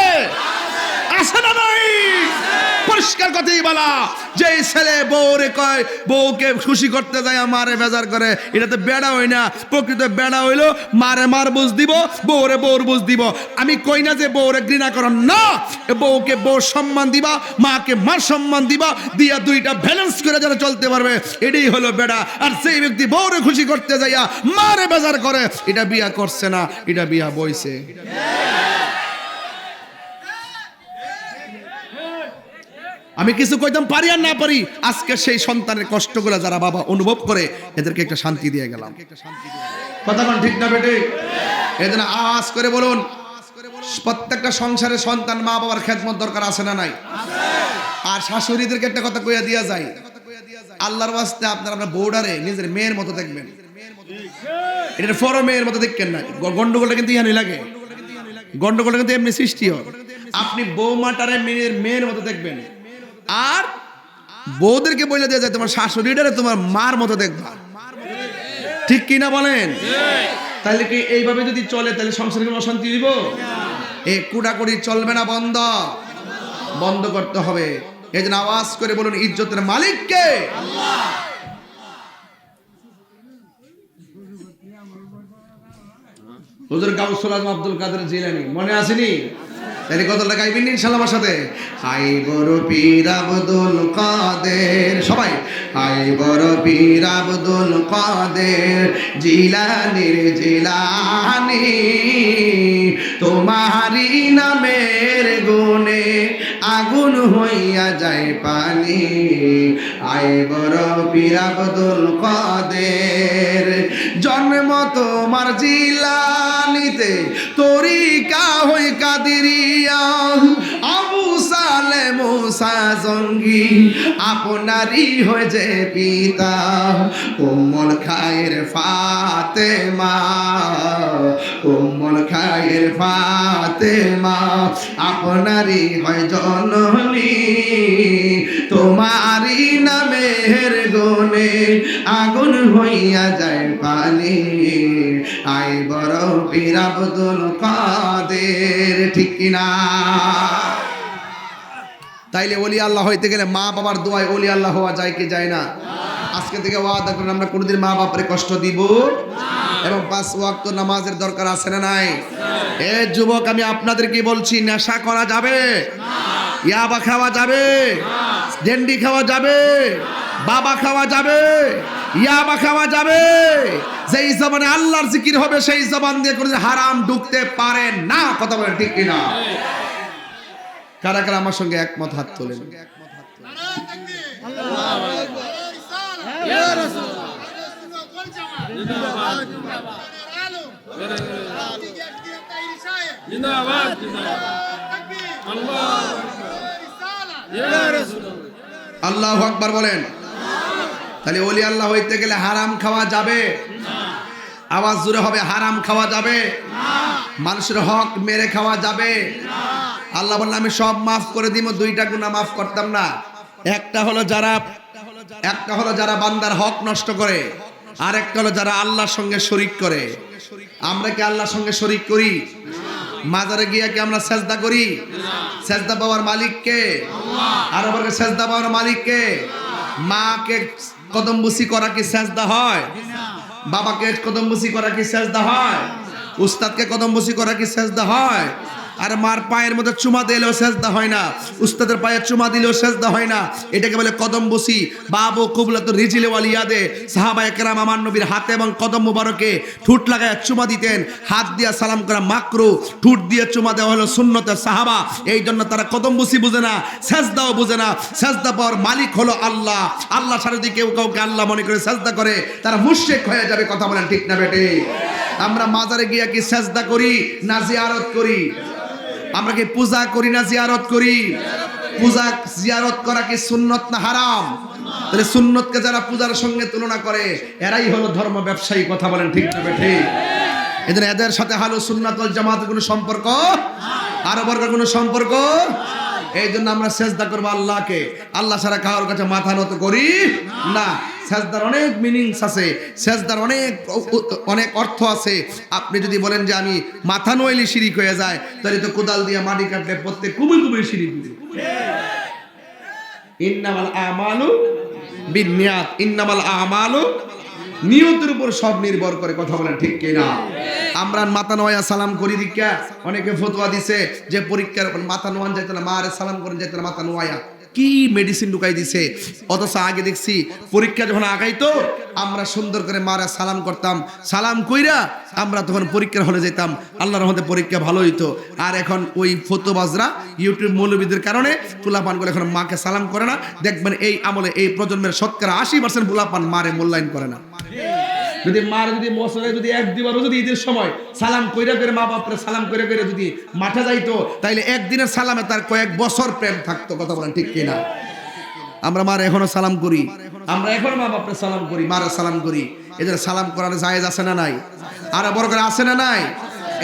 আছে না নাই? পরিষ্কার কথাই বলা, যে ছেলে বউরে কয় বউকে খুশি করতে যায় মারে বেজার করে, এটা তো বেড়া হই না। প্রকৃত বেড়া হইলো মারে মার বুঝ দিব, বউরে বউর বুঝ দিব। আমি কই না যে বউরে ঘৃণা করো না, বউকে বউর সম্মান দিবা, মাকে মার সম্মান দিবা, দিয়া দুইটা ব্যালেন্স করে যারা চলতে পারবে, এটাই হলো বেড়া। আর সেই ব্যক্তি বউরে খুশি করতে যাইয়া মারে বেজার করে, এটা বিয়া করছে না, এটা বিয়া বইছে। আমি কিছু কইতাম পারি আর না পারি, আজকে সেই সন্তানের কষ্টগুলো যারা বাবা অনুভব করে এদেরকে একটা শান্তি দিয়ে গেলাম। কথা কোন ঠিক না বেটে? এজন্য আওয়াজ করে বলুন, প্রত্যেকটা সংসারে সন্তান মা বাবার খেদমত দরকার আছে না নাই? আর শাশুড়িদেরকে একটা কথা কইয়া দিয়া যায়, আল্লাহর ওয়াস্তে আপনারা বউডারে নিজের মেয়ের মতো দেখবেন, এটা ফর মেয়ের মতো দেখবেন না। গন্ডগোলটা কিন্তু ইহানি লাগে, গন্ডগোলটা কিন্তু এমনি সৃষ্টি হয়। আপনি বৌমাটারে মেয়ের মতো দেখবেন, আর বউদেরকে বলে দেওয়া যায় তোমার শাশুড়িটারে তোমার মার মতো দেখবা। ঠিক কিনা বলেন? তাহলে কি এইভাবে যদি চলে তাহলে সংসারে কোনো অশান্তি দিব? এই কুড়াকুড়ি চলবে না, বন্ধ বন্ধ করতে হবে। এই জন্য আওয়াজ করে বলুন, ইজ্জতের মালিক কে? হুজুর গাউসুল আজম আব্দুল কাদের জিলানী, মনে আসেনি? তাহলে কতটা গাইবেন ইনশাআল্লাহ আমার সাথে? হাই বড় পীর আব্দুল কাদের, সবাই হাই বড় পীর আব্দুল কাদের জিলানীর জিলানী, তোমারি নামের গুণে আগুন হইয়া যায় পানি। হাই বড় পীর আব্দুল কাদের, জন্ম তোমার জিলানীতে, তরিকা হই কাদিরিয়া, আবু সালে মুসা জঙ্গি আপনারই হয়ে যে পিতা। উম্মুল খায়ের ফাতেমা, উম্মুল খায়ের ফাতেমা আপনারই হয় জননী, তোমারই নামের গুণে আগুন হইয়া যায় পানি। আই বড় পীর আব্দুল কাদের, ঠিক কিনা? তাইলে ওলি আল্লাহ হইতে গেলে মা বাবার দোয়ায় ওলি আল্লাহ হওয়া যায় কি যায় না? আজকে থেকে ওয়াদা করুন আমরা কোনোদিন মা বাপরে কষ্ট দিব এবং 5 ওয়াক্ত নামাজের দরকার আছে না নাই? এ যুবক, আমি আপনাদেরকে বলছি, নেশা করা যাবে, ইয়াবা খাওয়া যাবে, ডেন্ডি খাওয়া যাবে, বাবা খাওয়া যাবে, ইয়াবা খাওয়া যাবে। যেই জবানে আল্লাহর জিকির হবে সেই জবান দিয়ে কোনোদিন হারাম ঢুকতে পারে না। কথা বলেন ঠিক কিনা? কারা কারা আমার সঙ্গে একমত? হাত তোলেন। আল্লাহু আকবার বলেন। তাহলে ওলি আল্লাহ হইতে গেলে হারাম খাওয়া যাবে? আওয়াজ জোরে হবে, হারাম খাওয়া যাবে? মানুষের হক মেরে খাওয়া যাবে? আল্লাহ বললেন আমি সব মাফ করে দিব, 2টা গুনাহ মাফ করতাম না। একটা হলো যারা বান্দার হক নষ্ট করে, আর একটা হলো যারা আল্লাহর সঙ্গে শরীক করে। আমরা কি আল্লাহর সঙ্গে শরীক করি? মাজারে গিয়ে কি আমরা সেজদা করি? সেজদা পাওয়ার মালিক কে? আর আবার সেজদা পাওয়ার মালিক কে? মাকে কদমবুসি করা কি সেজদা হয়? বাবাকে কদমবুসি করা কি সেজদা হয়? উস্তাদকে কদমবুসি করা কি সেজদা হয়? আর মার পায়ের মধ্যে চুমা দিলেও সেজদা হয় না, উস্তাদের পায়ে চুমা দিলেও সেজদা হয় না। এটাকে বলে কদমবুসি। বাবু কুবলাত রিজিলে ওয়ালিয়াদে, সাহাবায়ে কেরাম আমার নবীর হাতে এবং কদম মুবারকে ঠুট লাগায় চুমা দিতেন। হাত দিয়া সালাম করা মাকরু, ঠুট দিয়ে চুমা দেওয়া হলো সুন্নতে সাহাবা। এই জন্য তারা কদমবুসি বুঝে না, সেজদাও বুঝে না। সেজদা পাওয়ার মালিক হলো আল্লাহ। আল্লাহ ছাড়া যদি কেউ কাউকে আল্লাহ মনে করে সেজদা করে, তারা মুশরিক হয়ে যাবে। কথা বলেন ঠিক না বেটে? আমরা মাজারে গিয়া কি সেজদা করি না জিয়ারত করি? আমরা কি পূজা করি না জিয়ারত করি? পূজা জিয়ারত করা কি সুন্নত না হারাম? তাহলে সুন্নতকে যারা পূজার সঙ্গে তুলনা করে এরাই হলো ধর্ম ব্যবসায়ী। কথা বলেন ঠিক না ঠিক? এদের এদের সাথে হালো সুন্নাত ওয়াল জামাতের কোনো সম্পর্ক, আরো বর্গের কোনো সম্পর্ক। এই জন্য আমরা সেজদা করবো আল্লাহকে, আল্লাহ ছাড়া কারোর কাছে মাথা নত করি না। সেজদার অনেক মিনিংস আছে, সেজদার অনেক অর্থ আছে। আপনি যদি বলেন যে আমি মাথা নোয়াইলে শিরিক হয়ে যায়, তাহলে তো কোদাল দিয়ে মাটি কাটলে প্রত্যেক কুবুল কুবুল শিরিক। ইন্নামাল আমালু বিন্নিয়াত, ইন্নামাল আমালু, নিয়তের উপর সব নির্ভর করে। কথা বলেন ঠিক কিনা? আমরা মাথা নোয়া সালাম করি দীক্ষা, অনেকে ফতোয়া দিছে যে পরীক্ষার মাথা নোয়ান যাইতে না, মারে সালাম করেন যাইতে না, মাথা নোয়া কি মেডিসিন ঢুকাই দিছে। অথচ আগে দেখছি পরীক্ষা যখন আগাইতো আমরা সুন্দর করে মারা সালাম করতাম, সালাম কইরা আমরা তখন পরীক্ষার হলে যেতাম, আল্লাহর রহমতে পরীক্ষা ভালো হইতো। আর এখন ওই ফতোবাজরা ইউটিউব মৌলবীদের কারণে পোলাপানগুলো এখন মাকে সালাম করে না। দেখবেন এই আমলে এই প্রজন্মের শতকরা 80% পোলাপান মারে মূল্যায়ন করে না। যদি মার যদি বছরে যদি এক দিবারও যদি ঈদের সময় সালাম কইরা করে মা বাপরে সালাম করে করে যদি মাঠে যাইতো, তাইলে একদিনের সালামে তার কয়েক বছর প্রেম থাকতো। কথা বলেন ঠিক কিনা? আমরা মার এখনো সালাম করি, আমরা এখনো মা বাপরে সালাম করি, মারা সালাম করি। এদের সালাম করার জায়েজ আছে না নাই? আর বড় করে আছে না নাই?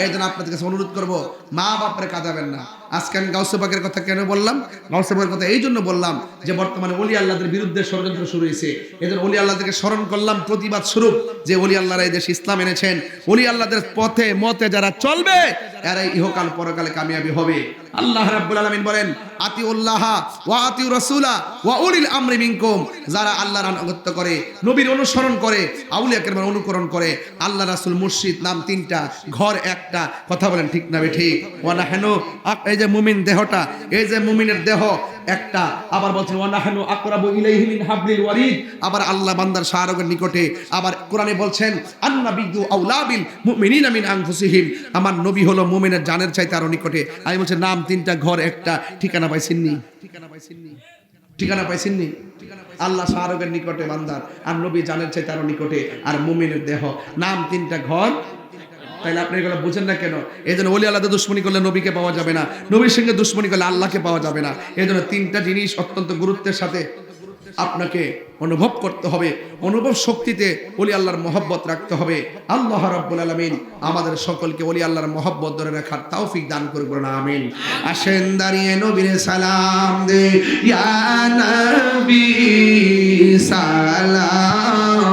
এই জন্য আপনাদের কাছে অনুরোধ করবো, মা বাপরে কাঁদাবেন না। আজকে আমি গাউসে পাকের কথা কেন বললাম? গাউসে পাকের কথা এই জন্য বললাম যে বর্তমানে ওলি আল্লাহদের বিরুদ্ধে ষড়যন্ত্র শুরু হয়েছে। এদের ওলি আল্লাহদেরকে স্মরণ করলাম প্রতিবাদ স্বরূপ যে ওলি আল্লাহরা এই দেশে ইসলাম এনেছেন। ওলি আল্লাহদের পথে মতে যারা চলবে এরাই ইহকাল পরকালে কামিয়াবি হবে। আল্লাহ রাব্বুল আলামিন বলেন, আতিউল্লাহ ওয়া আতিউ রাসূলা ওয়া উলিল আমরি মিনকুম। যারা আল্লাহর আনুগত্য করে, নবীর অনুসরণ করে, আউলিয়া কেরামের অনুকরণ করে, আল্লাহ রাসূল মুর্শিদ নাম তিনটা, ঘর একটা। কথা বলেন ঠিক না ঠিক? ওয়া নাহনু, এই যে মুমিন দেহটা, এই যে মুমিনের দেহ একটা। আবার বলছেন ওয়া নাহনু আকরাবু ইলাইহি মিন হাবলিল ওয়ারিদ। আবার আল্লাহ বান্দার শাহরগের নিকটে। আবার কোরআনে বলছেন আন্নাবিয়্যু আউলা বিল মুমিনিনা মিন আনফুসিহিম। আমার নবী হলো মুমিনের জানের চাইতে আরো নিকটে। আমি বলছি নাম তিনটা, ঘর একটা। ঠিকানা পাইছেননি? ঠিকানা পাইছেননি? আল্লাহ শাহরগের নিকটে বান্দার, আর নবী জানের চাইতে আরো নিকটে, আর মুমিনের দেহ। নাম তিনটা, ঘর। তাইলে আপনি এগুলো বুঝেন না কেন? এই জন্য ওলি আল্লাহদের দুশ্মনী করলে নবীকে পাওয়া যাবে না, নবীর সঙ্গে দুশ্মনী করলে আল্লাহকে পাওয়া যাবে না। এই জন্য তিনটা জিনিস অত্যন্ত গুরুত্বের সাথে আপনাকে অনুভব করতে হবে। অনুভব শক্তিতে ওলি আল্লাহর মহব্বত রাখতে হবে। আল্লাহ রাব্বুল আলামিন আমাদের সকলকে ওলি আল্লাহর মহব্বত ধরে রাখার তৌফিক দান করুন, আমিন। আসেন দাঁড়িয়ে নবীরে সালাম দে, ইয়া নবী সালাম